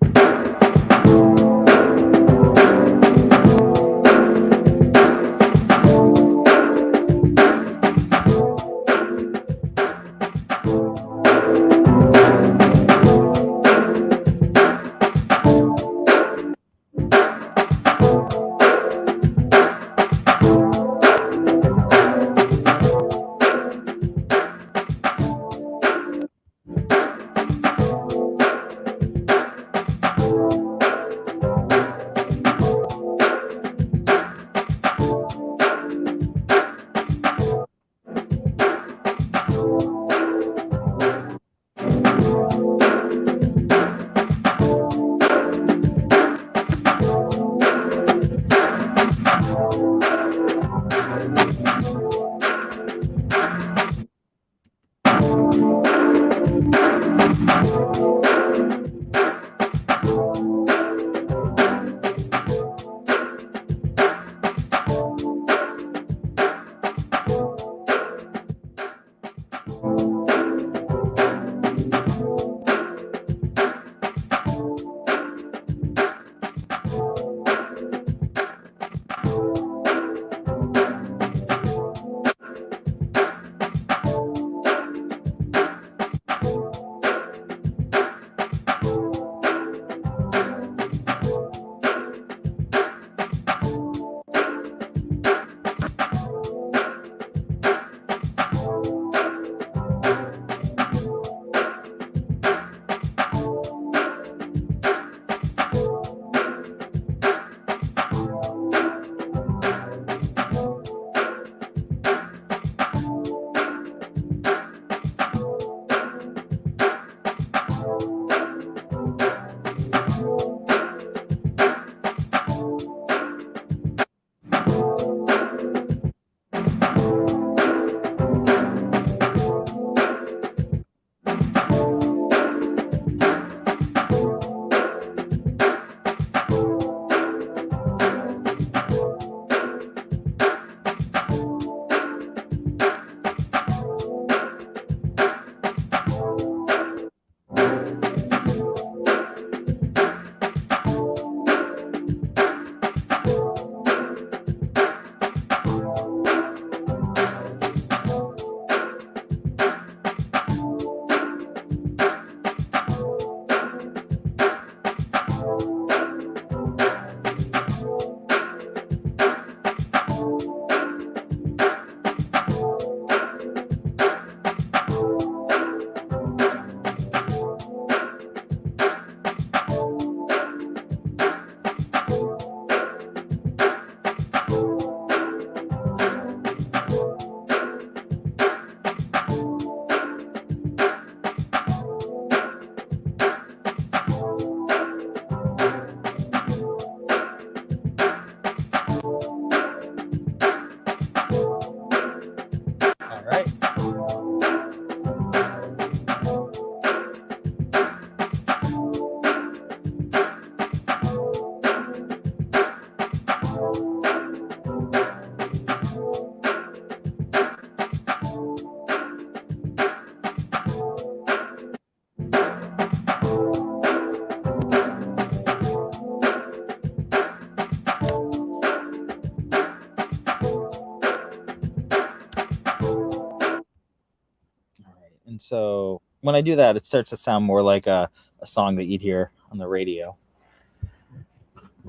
And so when I do that, it starts to sound more like a song that you'd hear on the radio.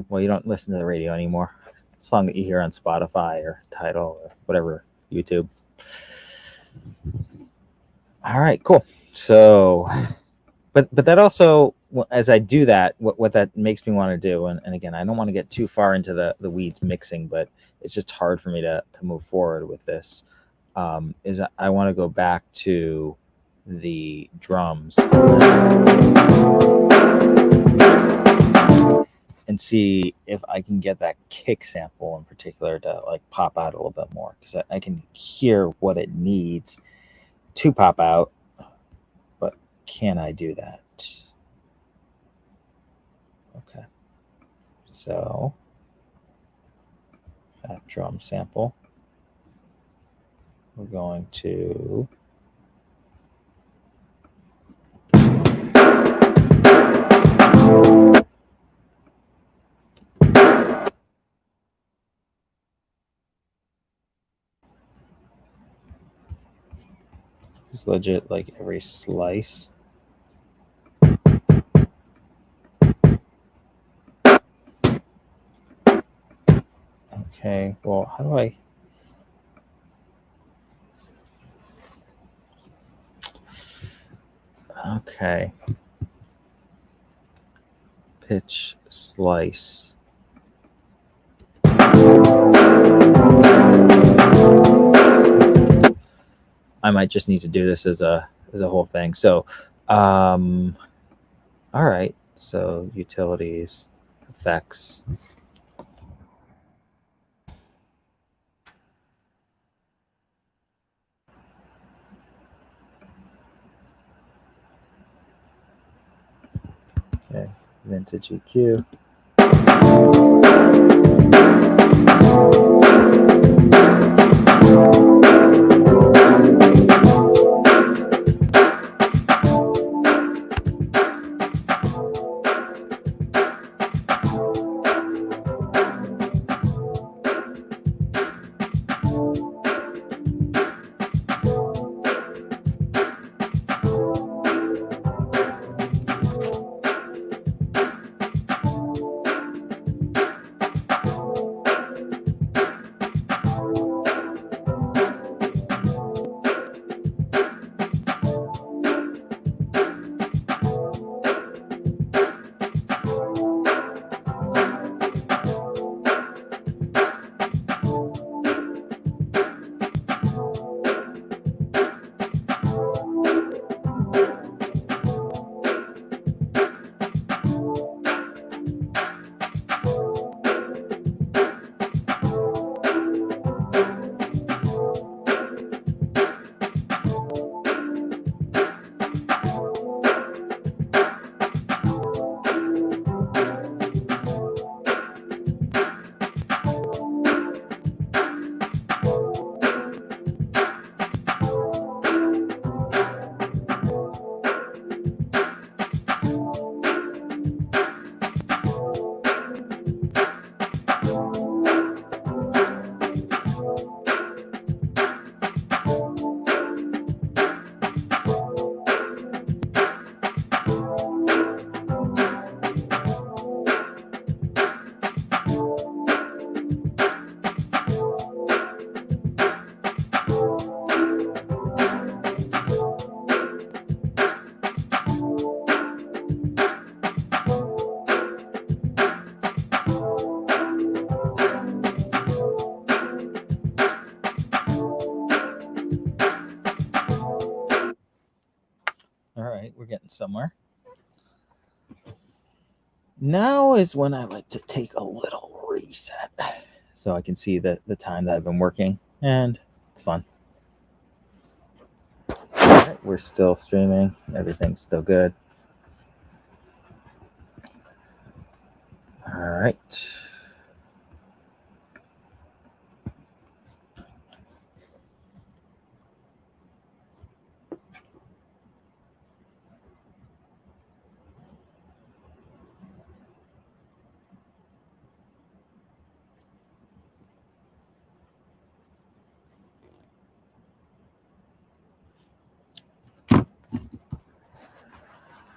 Well, you don't listen to the radio anymore. It's a song that you hear on Spotify or Tidal or whatever, YouTube. All right, cool. So, but that also, as I do that, what that makes me want to do, and again, I don't want to get too far into the weeds mixing, but it's just hard for me to move forward with this, is I want to go back to the drums. And and see if I can get that kick sample in particular to like pop out a little bit more, because I can hear what it needs to pop out, but can I do that? Okay, so that drum sample, we're going to just legit like every slice. Okay, well, how do I? Okay. Pitch slice. I might just need to do this as a whole thing. So, all right. So utilities, effects. Okay, vintage EQ. All right, we're getting somewhere. Now is when I like to take a little reset so I can see the time that I've been working, and it's fun. All right, we're still streaming. Everything's still good. All right.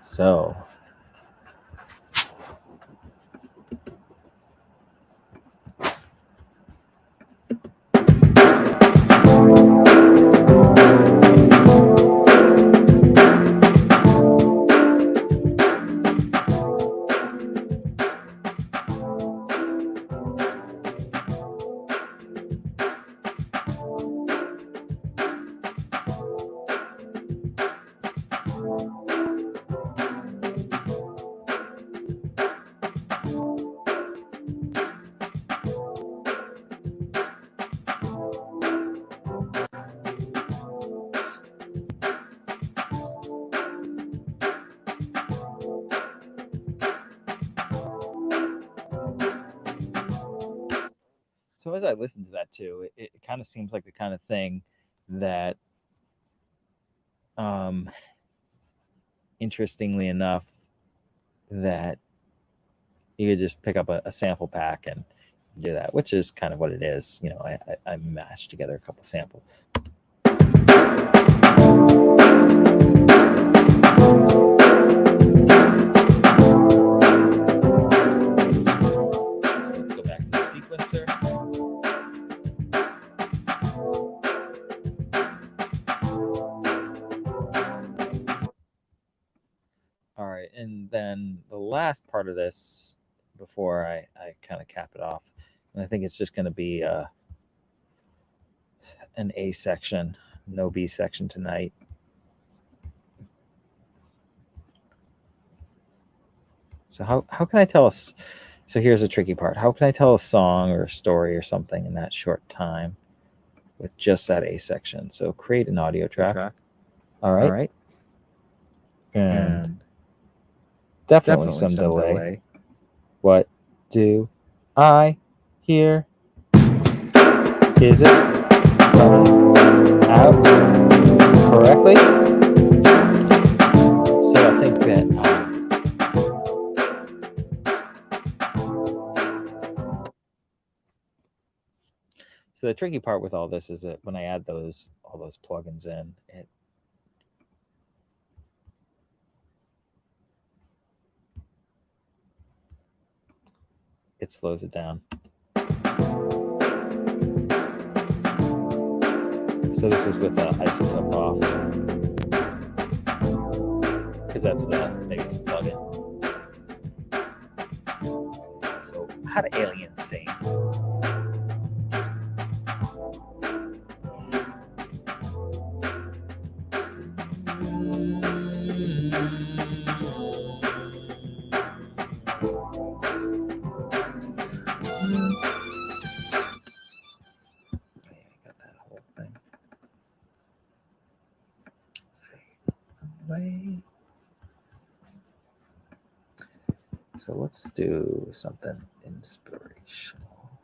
So So as I listen to that too, it kind of seems like the kind of thing that, interestingly enough, that you could just pick up a sample pack and do that, which is kind of what it is. You know, I mashed together a couple samples. So let's go back to the sequencer. All right, and then the last part of this, before I kind of cap it off, and I think it's just going to be an A section, no B section tonight. So how can I tell us? So here's the tricky part. How can I tell a song or a story or something in that short time with just that A section? So create an audio track. All right. And definitely some delay. What do I hear? Is it coming out correctly? So I think that so the tricky part with all this is that when I add all those plugins in, it slows it down. So this is with the isotope off, because that's maybe it's a plugin. So how do aliens sing? So let's do something inspirational.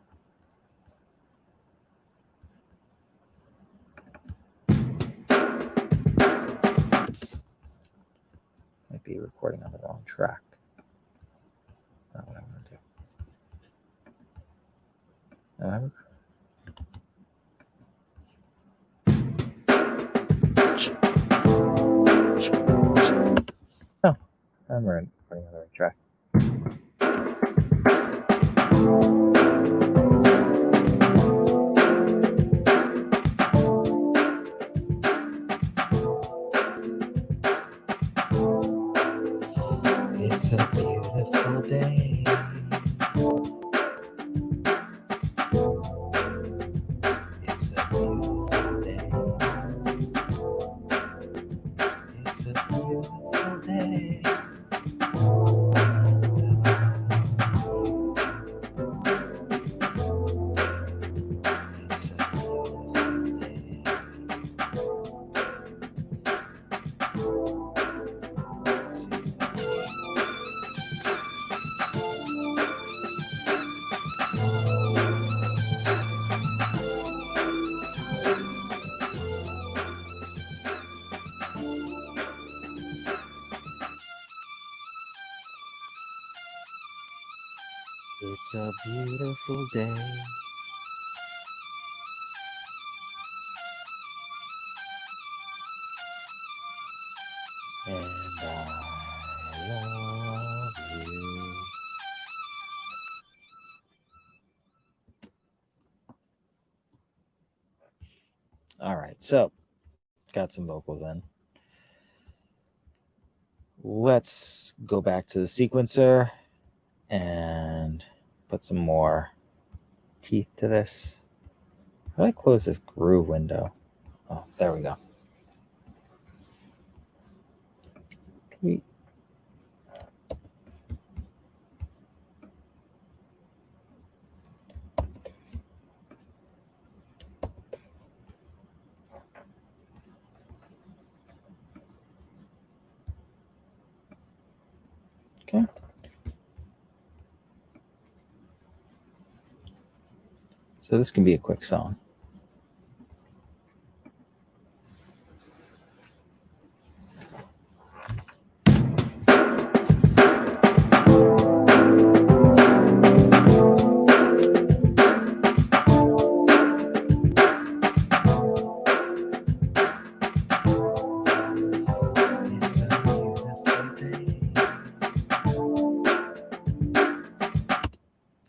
Might be recording on the wrong track. Not what I want to do. No, I'm recording on the right track. It's a beautiful day. It's a beautiful day. It's a beautiful day. It's a beautiful day. And I love you. All right, so got some vocals in. Let's go back to the sequencer and put some more teeth to this. How do I close this groove window? Oh, there we go. Okay. So this can be a quick song.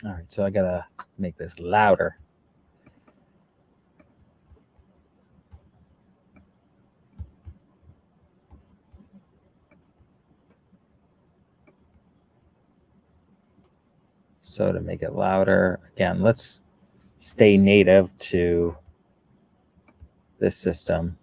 All right, so I gotta make this louder. So to make it louder, again, let's stay native to this system.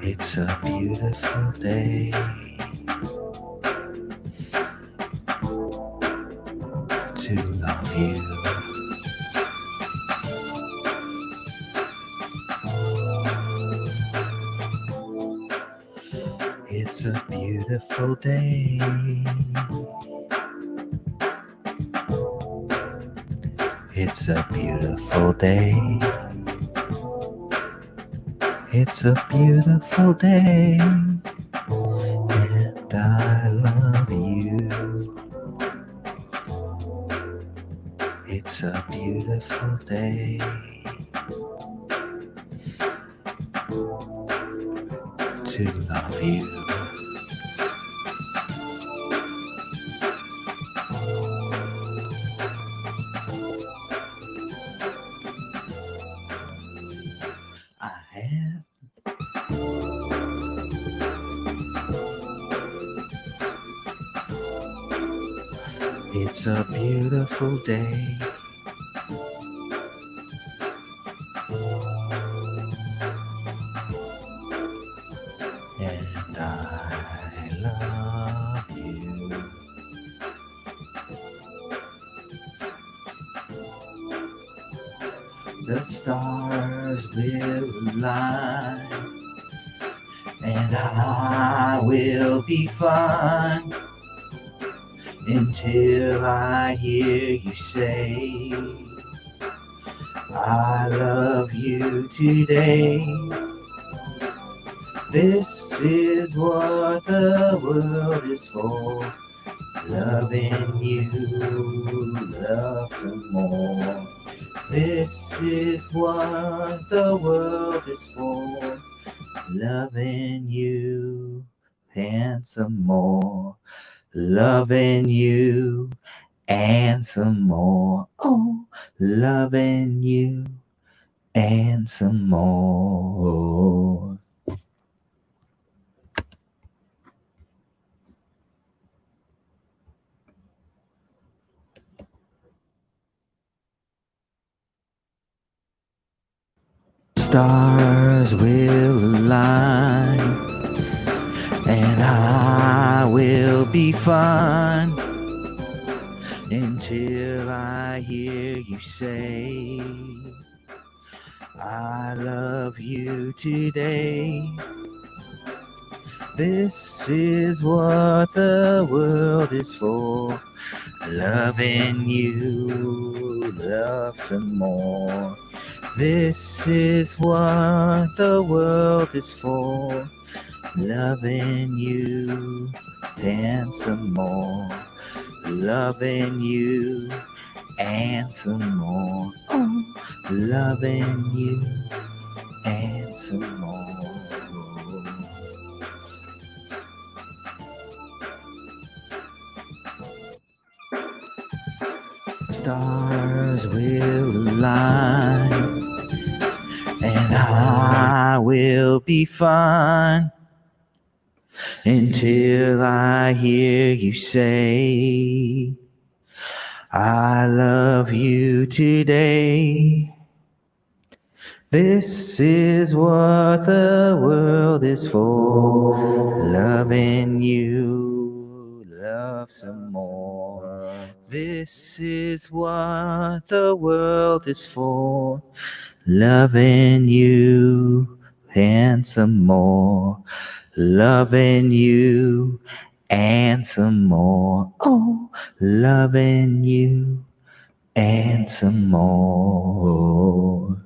It's a beautiful day. To love you. It's a beautiful day. It's a beautiful day. It's a beautiful day. And I love you. It's a beautiful day. To love you. I have. It's a beautiful day. And I love you. The stars will align, and I will be fine until I hear you say, I love you today. This is what the world is for. Loving you, love some more. This is what the world is for. Loving you and some more. Loving you and some more. Oh, loving you and some more. Stars will align, and I will be fine until I hear you say, I love you today. This is what the world is for. Loving you, love some more. This is what the world is for. Loving you and some more. Loving you and some more. Oh, loving you and some more. Stars will align, and I will be fine until I hear you say, I love you today. This is what the world is for, loving you, love some more. This is what the world is for, loving you and some more, loving you and some more. Oh, loving you and some more.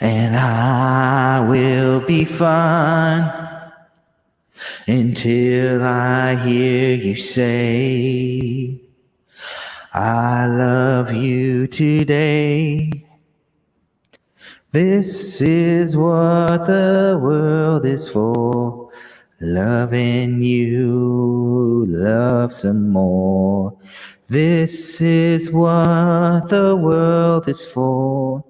And I will be fine until I hear you say, I love you today. This is what the world is for, loving you, love some more. This is what the world is for,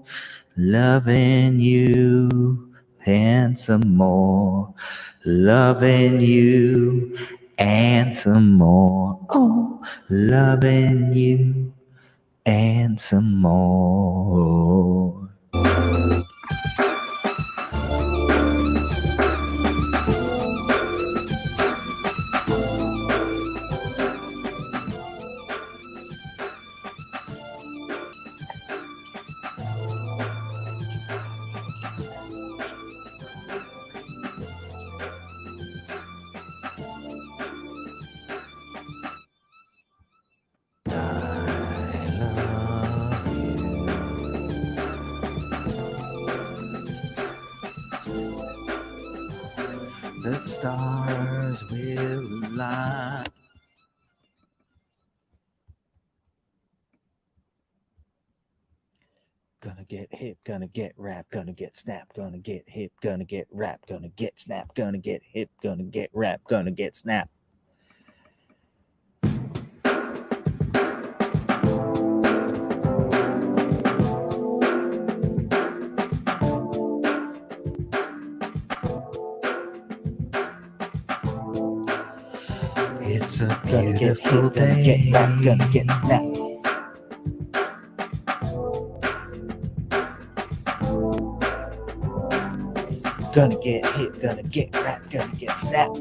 loving you and some more, loving you and some more. Oh, loving you and some more. The stars will align. Gonna get hip, gonna get rap, gonna get snap, gonna get hip, gonna get rap, gonna get snap, gonna get hip, gonna get rap, gonna get snap. It's a beautiful day. Gonna get rap, gonna get snap. Gonna get hip, gonna get rap, gonna get snap.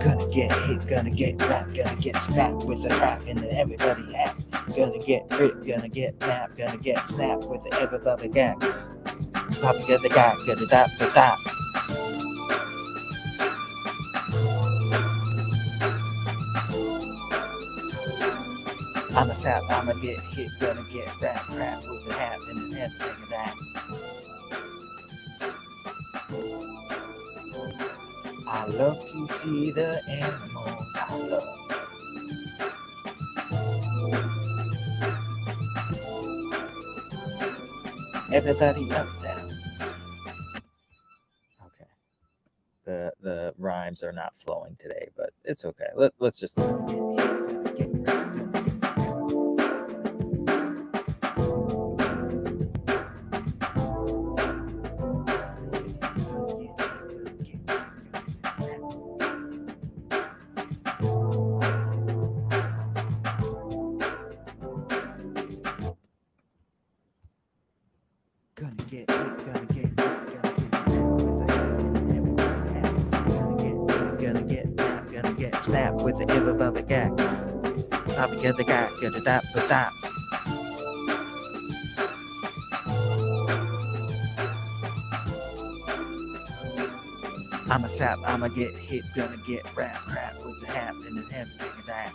Gonna get hip, gonna get rap, gonna get snap with the rap and then everybody happy. Gonna get rip, gonna get nap, gonna get snap with the everybody gag. Poppy get the gag, get it up, the top. I'm a sap, I'ma get hit, gonna get rap, rap with the hat and then everything of that. I love to see the animals I love. Everybody up there. Okay. The rhymes are not flowing today, but it's okay. Let's just snap with the ever above the gag. Pop get the gag, get it up, the top. I'm a sap, I'ma get hit, gonna get rap, rap with the hat and then everything of that.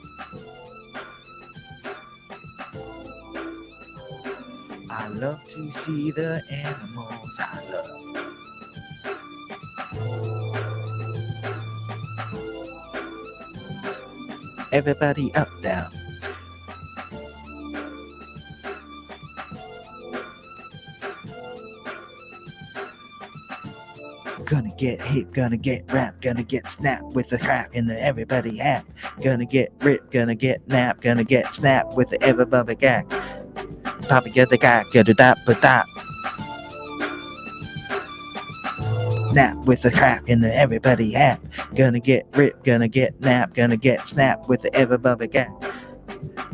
I love to see the animals I love. Everybody up, down. Gonna get hip, gonna get rap, gonna get snap with the crap in the everybody hat. Gonna get rip, gonna get nap, gonna get snap with the everybody gack. Papa get the gack, get a dap, but dap. Nap with the crap in the everybody hat. Gonna get rip, gonna get nap, gonna get snap with the everybody gack.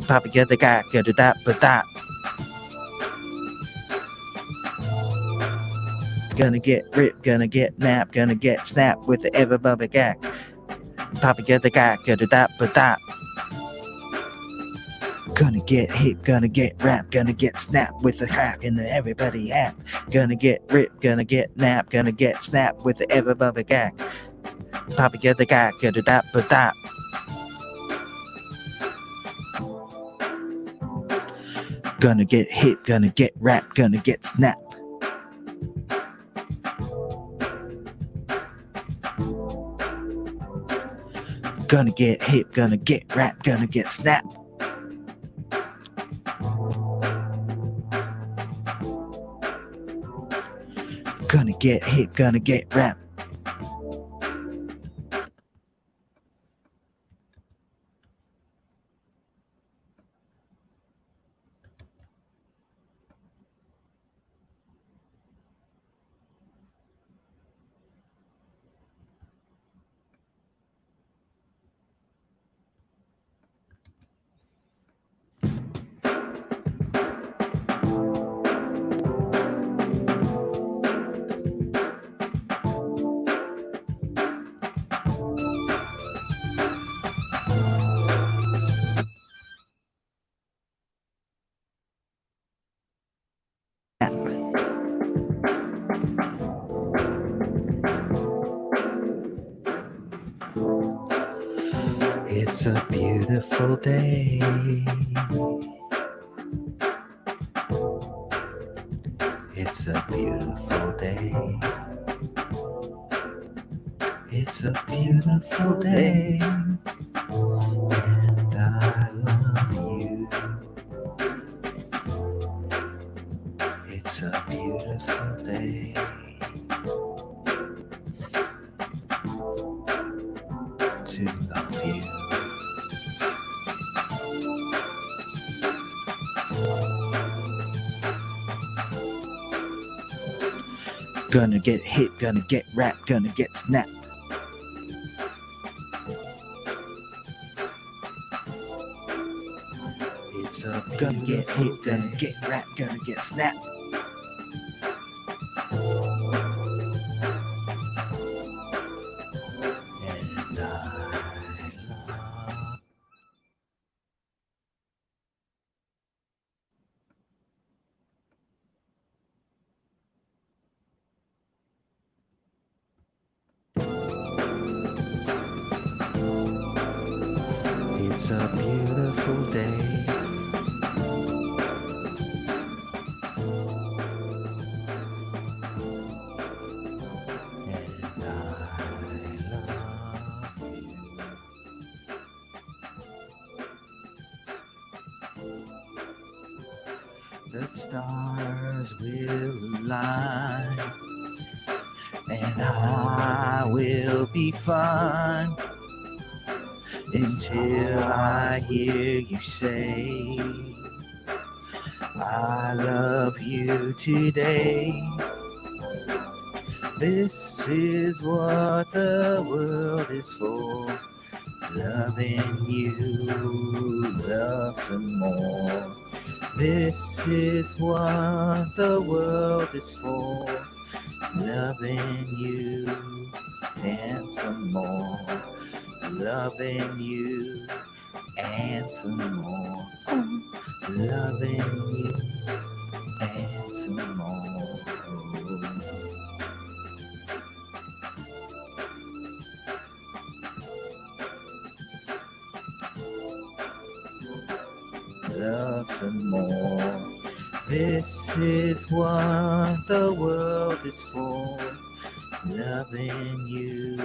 Papa get the gack, get a dap, but dap. Gonna get rip, gonna get nap, gonna get snap with the everybody gack. Papa get the gack, get a dap, but dap. Gonna get hip, gonna get rap, gonna get snap with the crap in the everybody hat. Gonna get rip, gonna get nap, gonna get snap with the everybody gack. Papa get the gack, get a dap, but dap. Gonna get hip, gonna get rap, gonna get snap. Gonna get hip, gonna get rap, gonna get snap. Gonna get hip, gonna get rap. It's a beautiful day. It's a beautiful day. It's a beautiful day. And I love you. It's a beautiful day. To love you. Gonna get hit, gonna get rap, gonna get snap. It's a gonna get hit, gonna get rap, gonna get snap. And it's a beautiful day. And I love you. The stars will align, and I will be fine until I hear you say, I love you today. This is what the world is for. Loving you, love some more. This is what the world is for. Loving you and some more. Loving you and some more. Loving you and some more. Love some more. This is what the world is for. Loving you.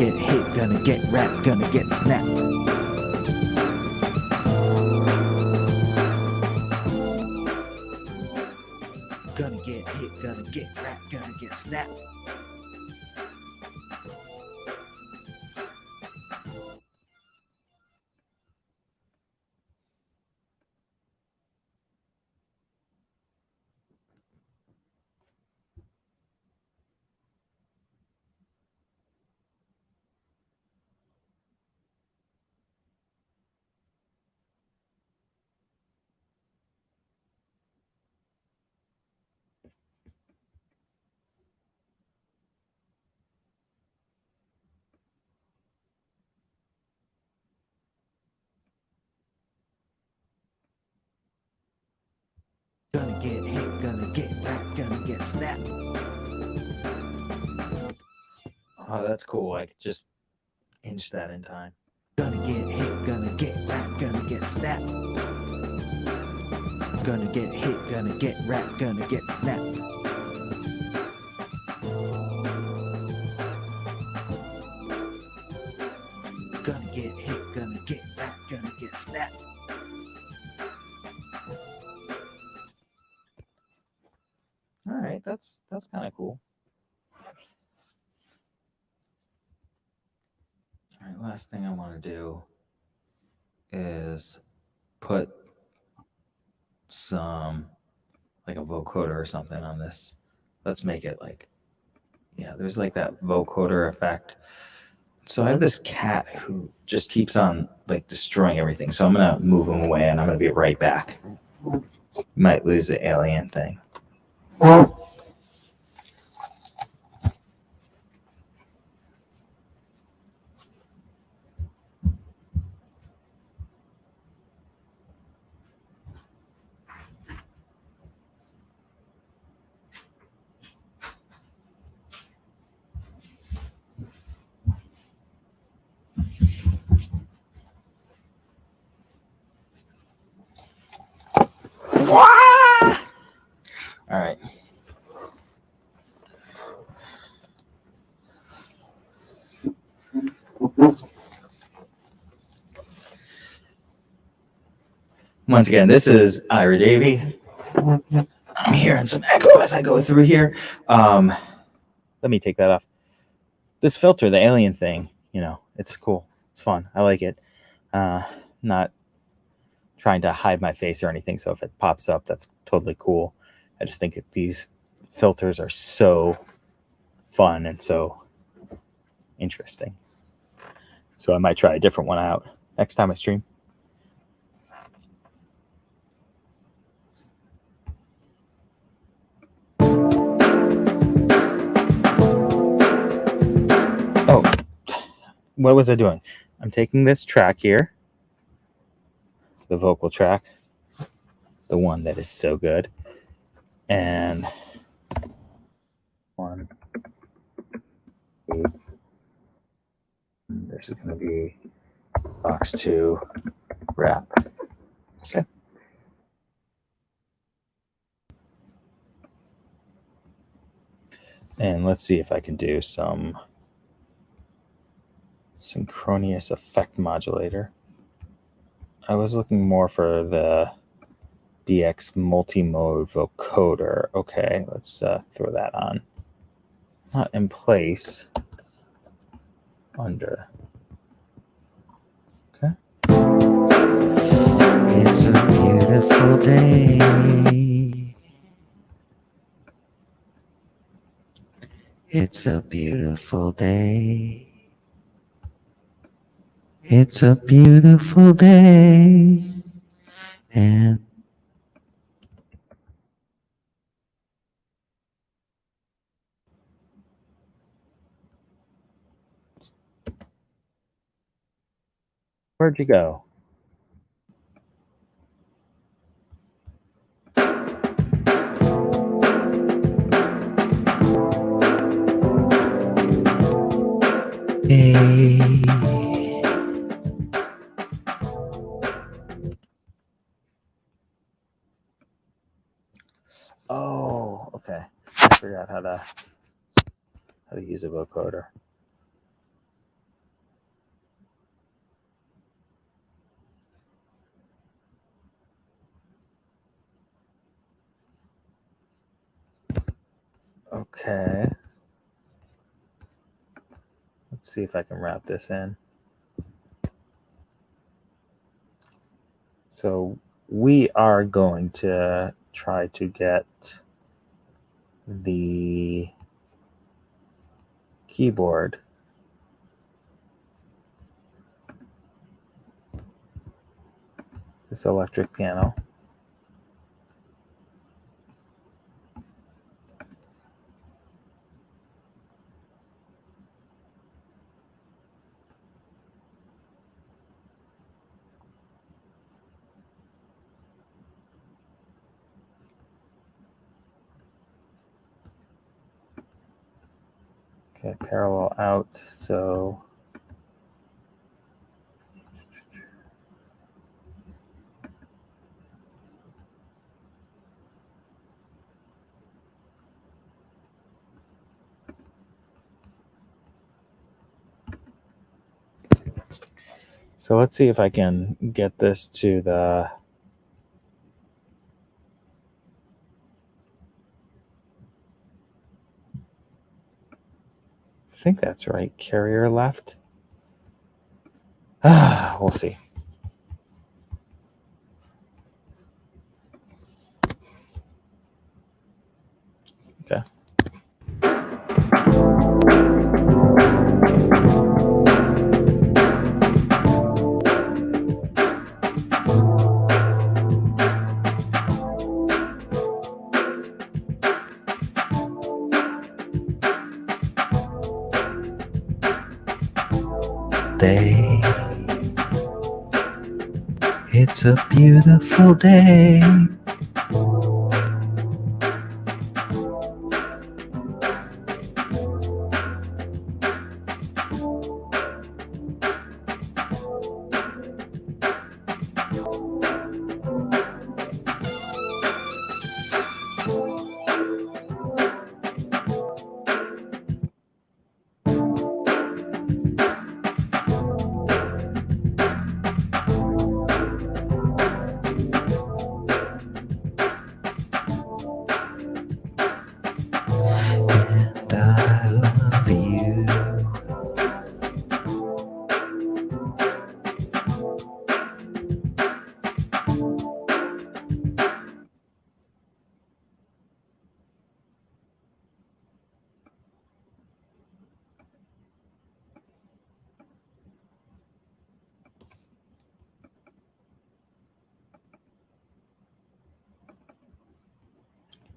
get hit, gonna get wrapped, gonna get snapped. Gonna get hit, gonna get wrapped, gonna get snapped. Gonna get hit, gonna get wrapped, gonna get snapped. Oh, that's cool. I could just inch that in time. Gonna get hit, gonna get wrapped, gonna get snapped. Gonna get hit, gonna get wrapped, gonna get snapped. Gonna get hit, gonna get wrapped, gonna get snapped. All right, that's kind of cool. All right, last thing I want to do is put some like a vocoder or something on this. Let's make it like, yeah, there's like that vocoder effect. So I have this cat who just keeps on like destroying everything. So I'm gonna move him away and I'm gonna be right back. Might lose the alien thing. All right. Once again, this is Ira Davey. I'm hearing some echo as I go through here. Let me take that off. This filter, the alien thing, you know, it's cool. It's fun. I like it. Not trying to hide my face or anything. So if it pops up, that's totally cool. I just think these filters are so fun and so interesting. So I might try a different one out next time I stream. Oh, what was I doing? I'm taking this track here, the vocal track, the one that is so good, and one, two, this is going to be box 2 wrap. Okay. And let's see if I can do some synchronous effect modulator. I was looking more for the BX multi-mode vocoder. Okay, let's throw that on. Not in place. Under. Okay. It's a beautiful day. It's a beautiful day. It's a beautiful day. And where'd you go? Hey. Oh, okay. I forgot how to use a vocoder. Okay. Let's see if I can wrap this in. So we are going to try to get the keyboard this electric piano. Okay, parallel out, so let's see if I can get this to the I think that's right. Carrier left. We'll see. Okay. Day. It's a beautiful day. And I love you.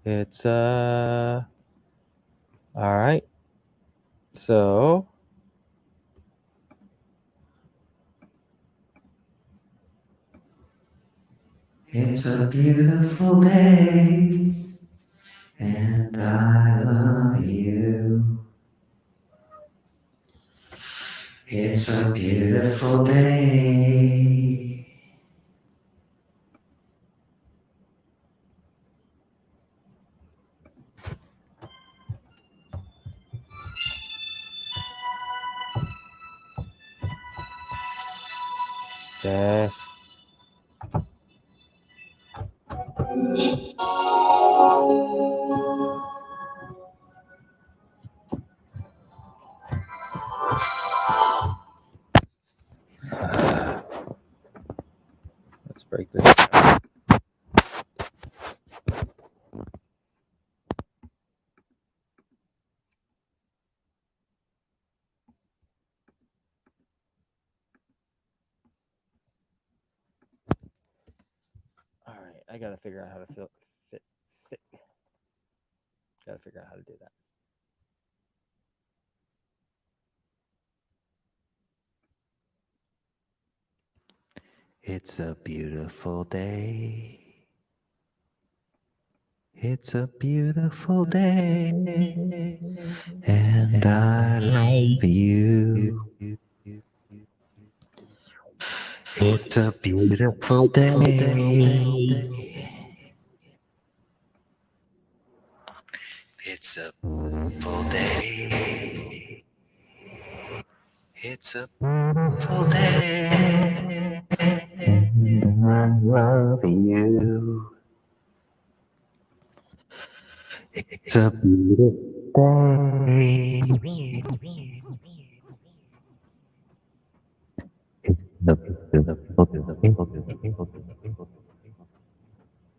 It's all right. So it's a beautiful day, and I love you. It's a beautiful day. Yes. Let's break this down. All right, I gotta figure out how to fit. Gotta figure out how to do that. It's a beautiful day. It's a beautiful day, and I love you. It's a beautiful day. It's a beautiful day. It's a beautiful day, and I love you. It's a beautiful day.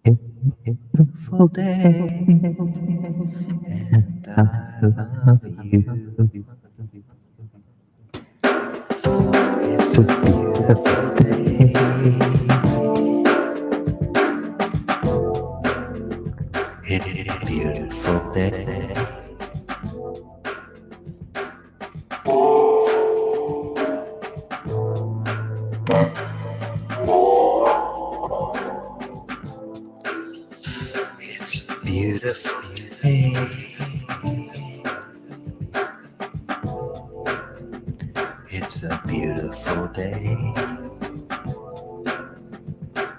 It's a beautiful day. And I love you. It's a beautiful day. It's a beautiful day. It's a beautiful day. It's a beautiful day.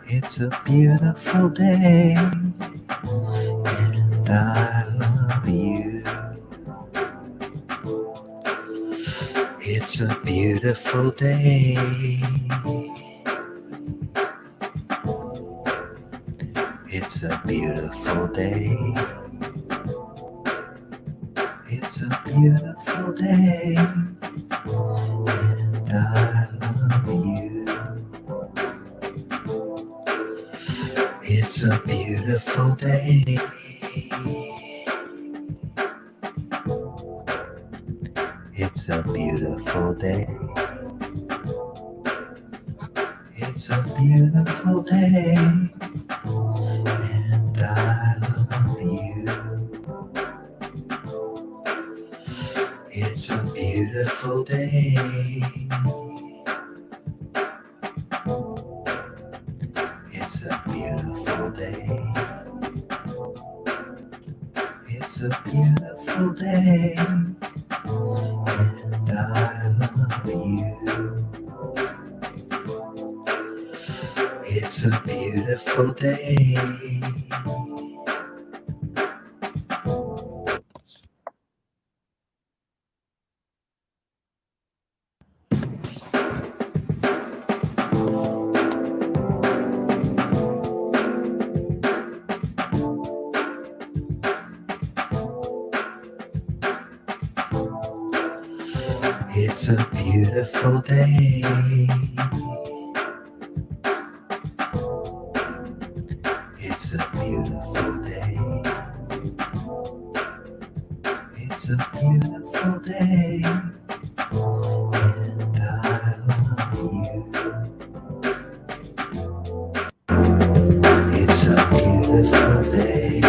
It's a beautiful day. And I love you. It's a beautiful day. It's a beautiful day. It's a beautiful day. And I love you. It's a beautiful day. It's a beautiful day. It's a beautiful day. And I love you. It's a beautiful day. It's a beautiful day. It's a beautiful day. And I love you. It's a beautiful day. It's a beautiful day. It's a beautiful day. It's a beautiful day. And I love you. It's a beautiful day.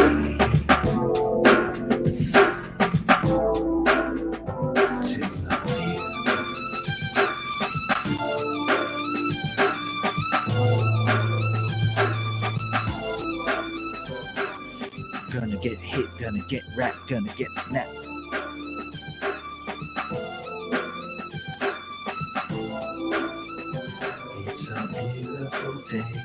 To love you. Gonna get hit, gonna get wrapped, gonna get snapped. It's a beautiful day.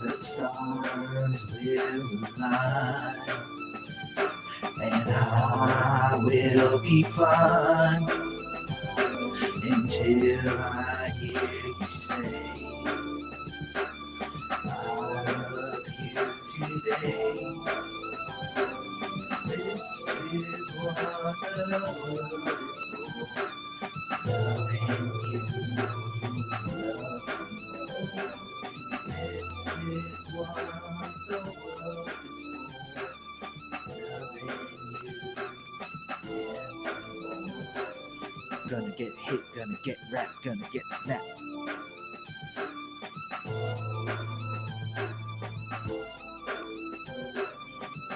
The stars will align, and I will be fine until I hear you say, I love you today. This is what the world is for. Loving you loves me. This is what the world is for. Loving you, yes. Gonna get hit, gonna get wrapped, gonna get snapped.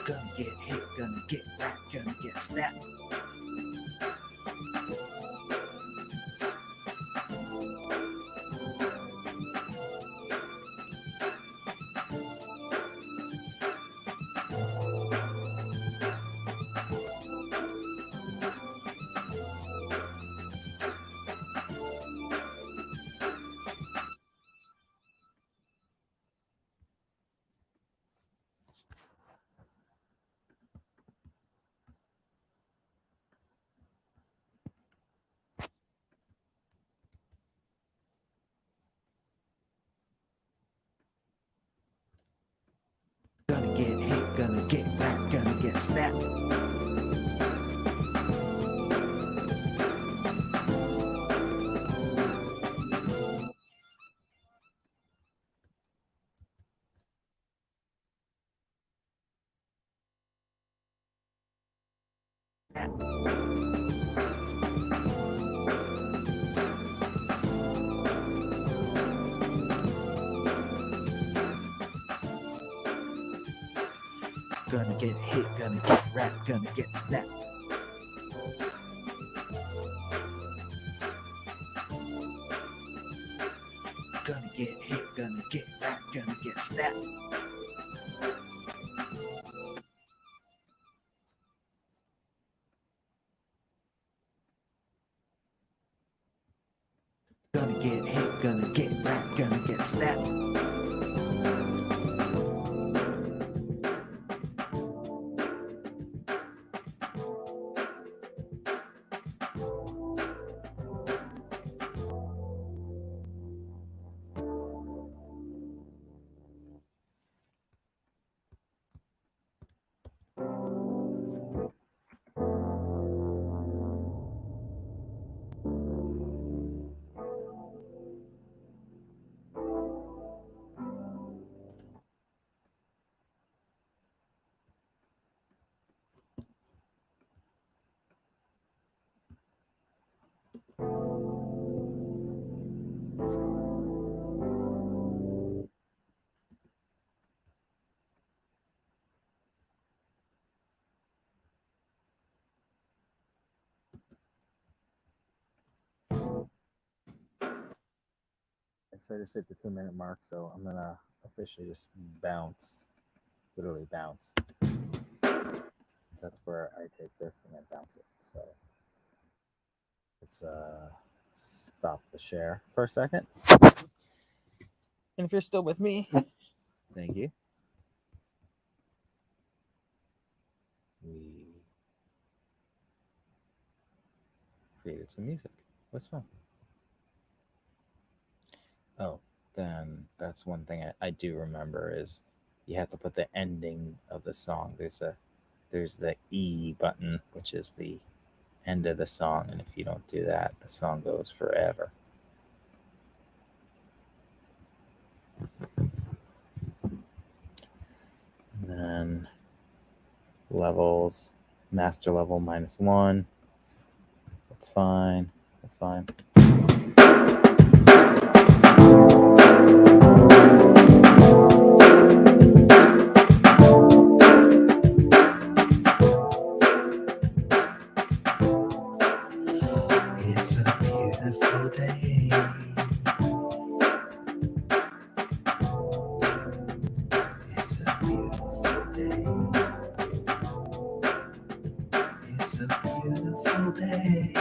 Gonna get hit, gonna get wrapped, gonna get snapped. snap. Gonna get hit, gonna get wrapped, gonna get snapped. Gonna get hit, gonna get wrapped, gonna get snapped. Gonna get hit, gonna get wrapped, gonna get snapped. So I just hit the 2-minute mark, so I'm gonna officially just bounce, literally bounce. That's where I take this and I bounce it. So let's stop the share for a second. And if you're still with me, thank you. We created some music. What's fun? Oh, then that's one thing I do remember is you have to put the ending of the song. There's the E button, which is the end of the song, and if you don't do that, the song goes forever. And then levels, master level -1. That's fine. That's fine. It's a beautiful day. It's a beautiful day. It's a beautiful day.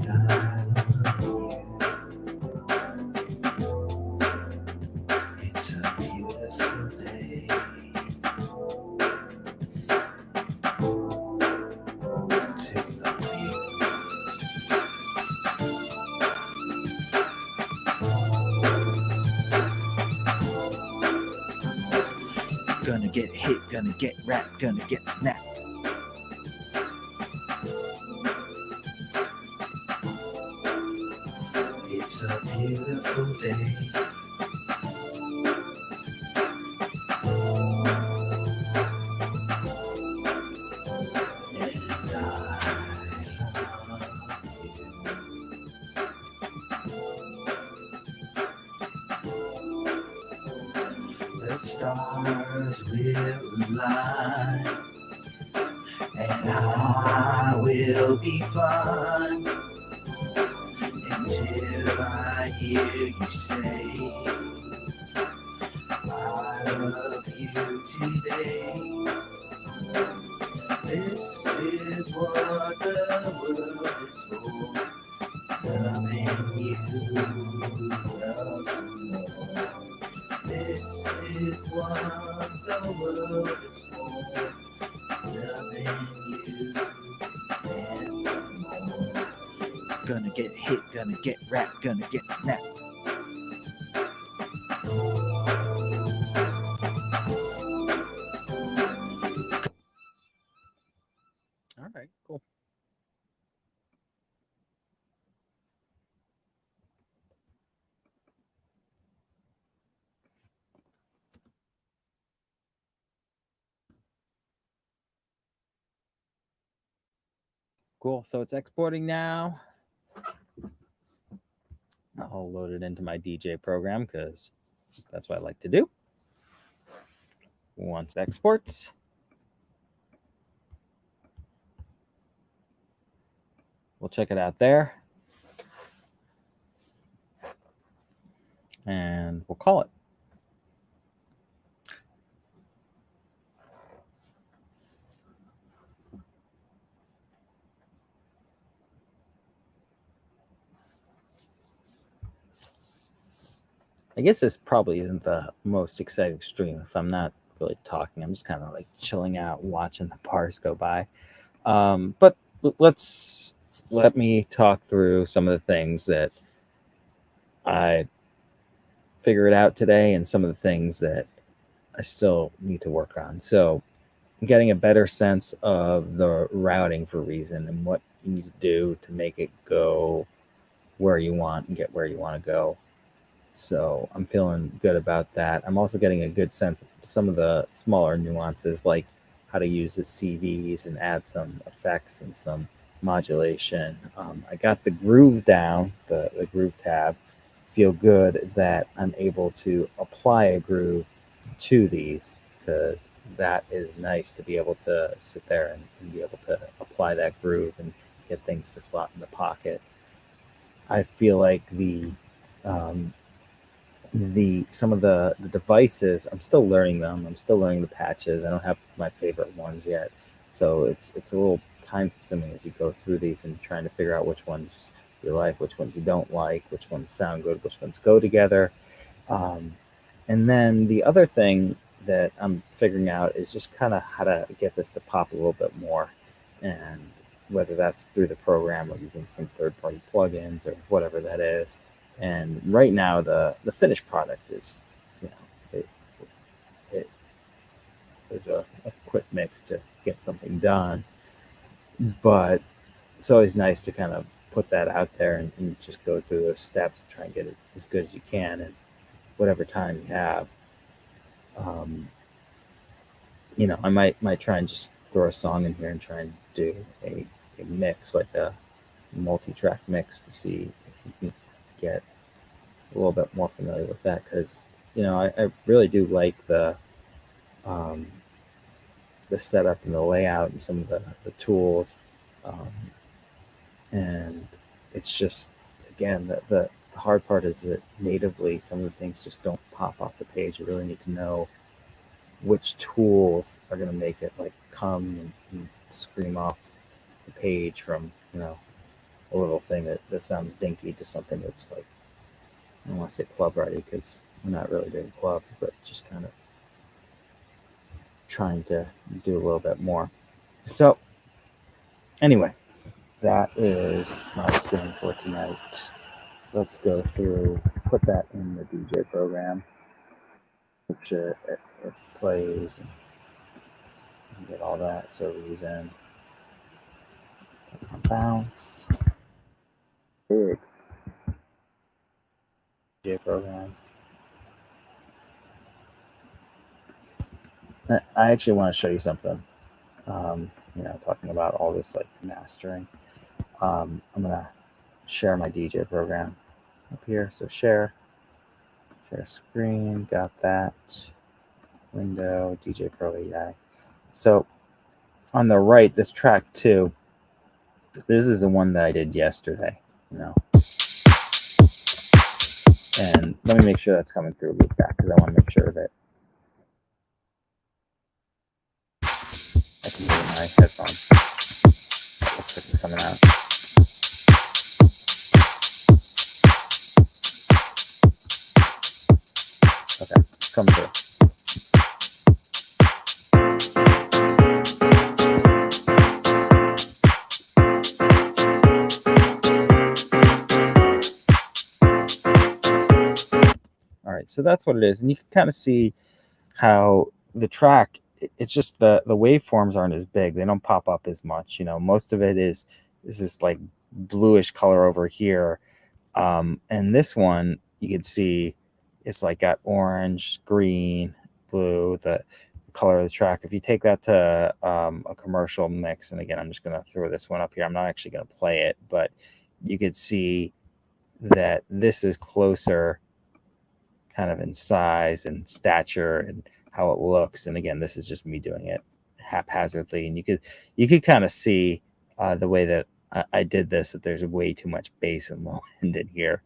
And I love you. It's a beautiful day. To love you. Gonna get hit, gonna get wrapped, gonna get snapped. It's a beautiful day. And I love you. The stars will align, and I will be fine until I hear you say, I love you today. This is what the world is for, loving you, love some more. This is what the world is for, loving you and some more. Gonna get hit, gonna get wrapped, gonna get snapped. Cool. So it's exporting now. I'll load it into my DJ program because that's what I like to do. Once it exports, we'll check it out there. And we'll call it. I guess this probably isn't the most exciting stream if I'm not really talking. I'm just kind of like chilling out, watching the bars go by. But let me talk through some of the things that I figured out today and some of the things that I still need to work on. So I'm getting a better sense of the routing for Reason and what you need to do to make it go where you want and get where you want to go. So I'm feeling good about that. I'm also getting a good sense of some of the smaller nuances, like how to use the CVs and add some effects and some modulation. I got the groove down, the groove tab. Feel good that I'm able to apply a groove to these, because that is nice to be able to sit there and be able to apply that groove and get things to slot in the pocket. I feel like some of the devices, I'm still learning them. I'm still learning the patches. I don't have my favorite ones yet, so it's a little time consuming as you go through these and trying to figure out which ones you like, which ones you don't like, which ones sound good, which ones go together. And then the other thing that I'm figuring out is just kind of how to get this to pop a little bit more, and whether that's through the program or using some third-party plugins or whatever that is. And right now, the finished product is, it is a quick mix to get something done, but it's always nice to kind of put that out there and just go through those steps and try and get it as good as you can in whatever time you have. I might try and just throw a song in here and try and do a mix, like a multi-track mix, to see if you can get a little bit more familiar with that, because I really do like the setup and the layout and some of the tools, and it's just, again, the hard part is that natively some of the things just don't pop off the page. You really need to know which tools are going to make it like come and scream off the page from a little thing that sounds dinky to something that's like, I don't want to say club ready, because we're not really doing clubs, but just kind of trying to do a little bit more. So anyway, that is my stream for tonight. Let's go through, put that in the DJ program, make sure it plays and get all that. So Reason, bounce, big DJ program. I actually want to show you something. Talking about all this like mastering. I'm gonna share my DJ program up here. So share screen, got that. Window, DJ Pro AI. So on the right, this track 2, this is the one that I did yesterday. And let me make sure that's coming through loop back, because I want to make sure that I can hear my headphones. Looks like it's coming out. Okay, come through. All right, so that's what it is, and you can kind of see how the track, it's just the waveforms aren't as big. They don't pop up as much. Most of it is this like bluish color over here, and this one you can see it's like got orange, green, blue. The color of the track. If you take that to a commercial mix, and again, I'm just going to throw this one up here. I'm not actually going to play it, but you could see that this is closer kind of in size and stature and how it looks. And again, this is just me doing it haphazardly. And you could kind of see the way that I did this, that there's way too much bass and low end in here.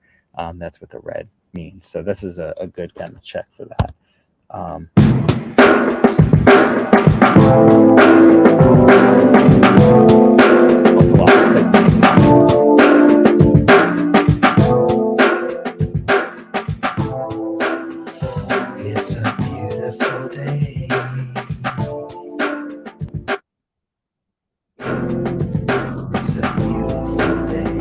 That's what the red means. So this is a good kind of check for that. Also a lot of it's a beautiful day. It's a beautiful day.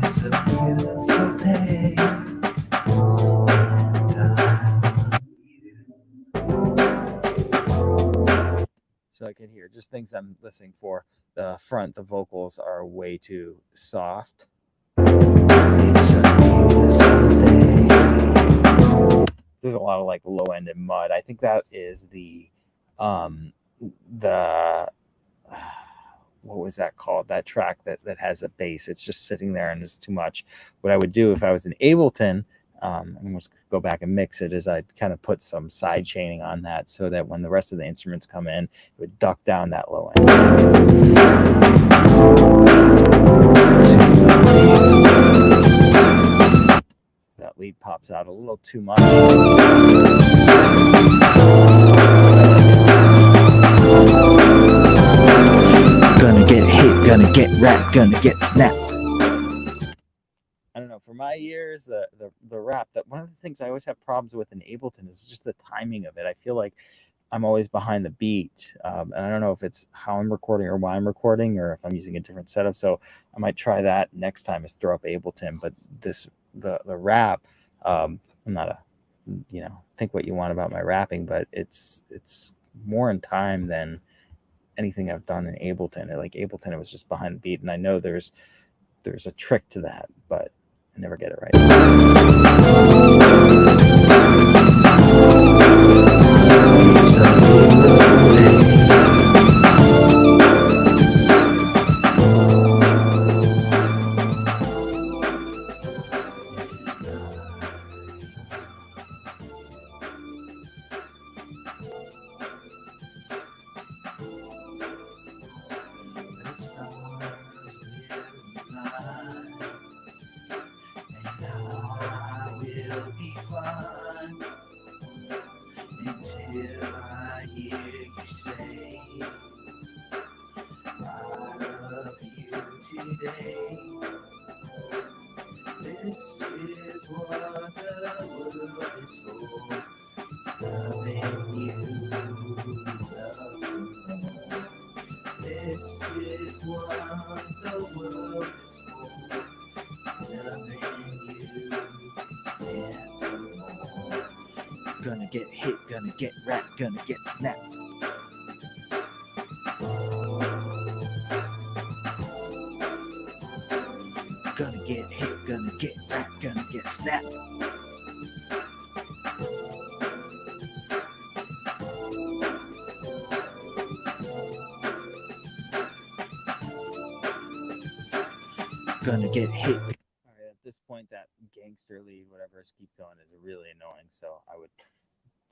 It's a beautiful day. So I can hear just things I'm listening for. The front, the vocals are way too soft. There's a lot of like low end and mud. I think that is the what was that called? That track that has a bass. It's just sitting there and it's too much. What I would do if I was in Ableton, and let's go back and mix it, is I'd kind of put some side chaining on that so that when the rest of the instruments come in, it would duck down that low end. That lead pops out a little too much. Gonna get hit, gonna get wrapped, gonna get snapped. I don't know. For my ears, the rap, that one of the things I always have problems with in Ableton is just the timing of it. I feel like I'm always behind the beat, and I don't know if it's how I'm recording or why I'm recording, or if I'm using a different setup. So I might try that next time, is throw up Ableton. But the rap, I'm not a, think what you want about my rapping, but it's more in time than anything I've done in Ableton. Like Ableton, it was just behind the beat, and I know there's a trick to that, but I never get it right. Gonna get hit, gonna get wrapped, gonna get snapped. Gonna get hit, gonna get wrapped, gonna get snapped. Gonna get hit. All right, at this point, that gangster lead, whatever is keep going, is really annoying. So I would,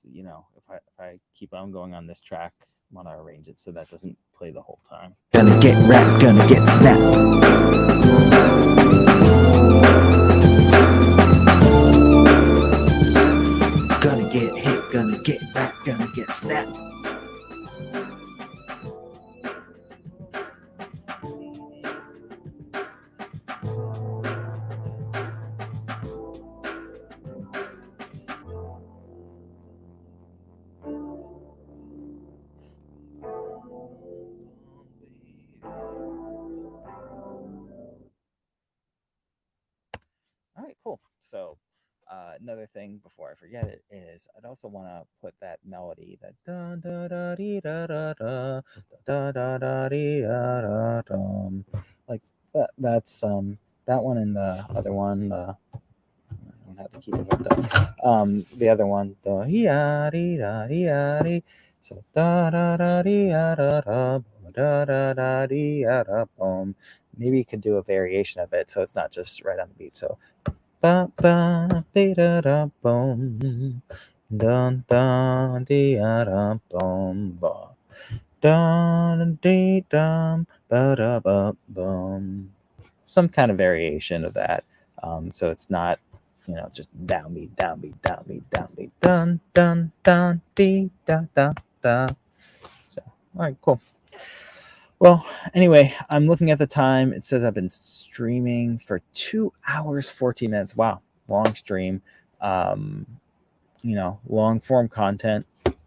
if I keep on going on this track, I want to arrange it so that doesn't play the whole time. Gonna get wrapped, gonna get snapped. Gonna get hit, gonna get wrapped, gonna get snapped. All right, cool. So another thing before I forget it is I'd also want to put that melody, that da da da dee da da da da da da dee da da da, like that. That's that one and the other one. I don't have to keep it hooked up. The other one, so da da da da da da da da da da boom. Maybe you could do a variation of it, so it's not just right on the beat. So ba ba da da boom, dun dun da boom ba. Dun dee dum ba da ba boom. Some kind of variation of that. So it's not, just downbeat, downbeat, downbeat, downbeat, dun dun dun dee da da da. So all right, cool. Well, anyway, I'm looking at the time. It says I've been streaming for 2 hours 14 minutes. Wow, long stream. Long form content.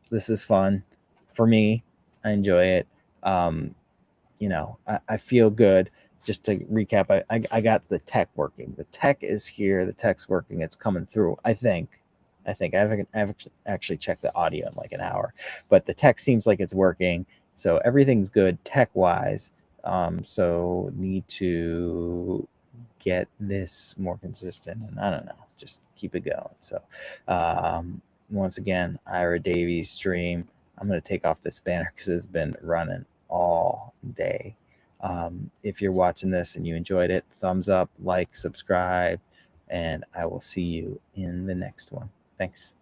This is fun for me. I enjoy it. I feel good. Just to recap, I got the tech working. The tech is here. The tech's working. It's coming through. I think I haven't actually checked the audio in like an hour, but the tech seems like it's working. So everything's good tech wise. So need to get this more consistent, and I don't know, just keep it going. So once again, Ira Davies stream. I'm going to take off this banner because it's been running all day. If you're watching this and you enjoyed it, thumbs up, like, subscribe, and I will see you in the next one. Thanks.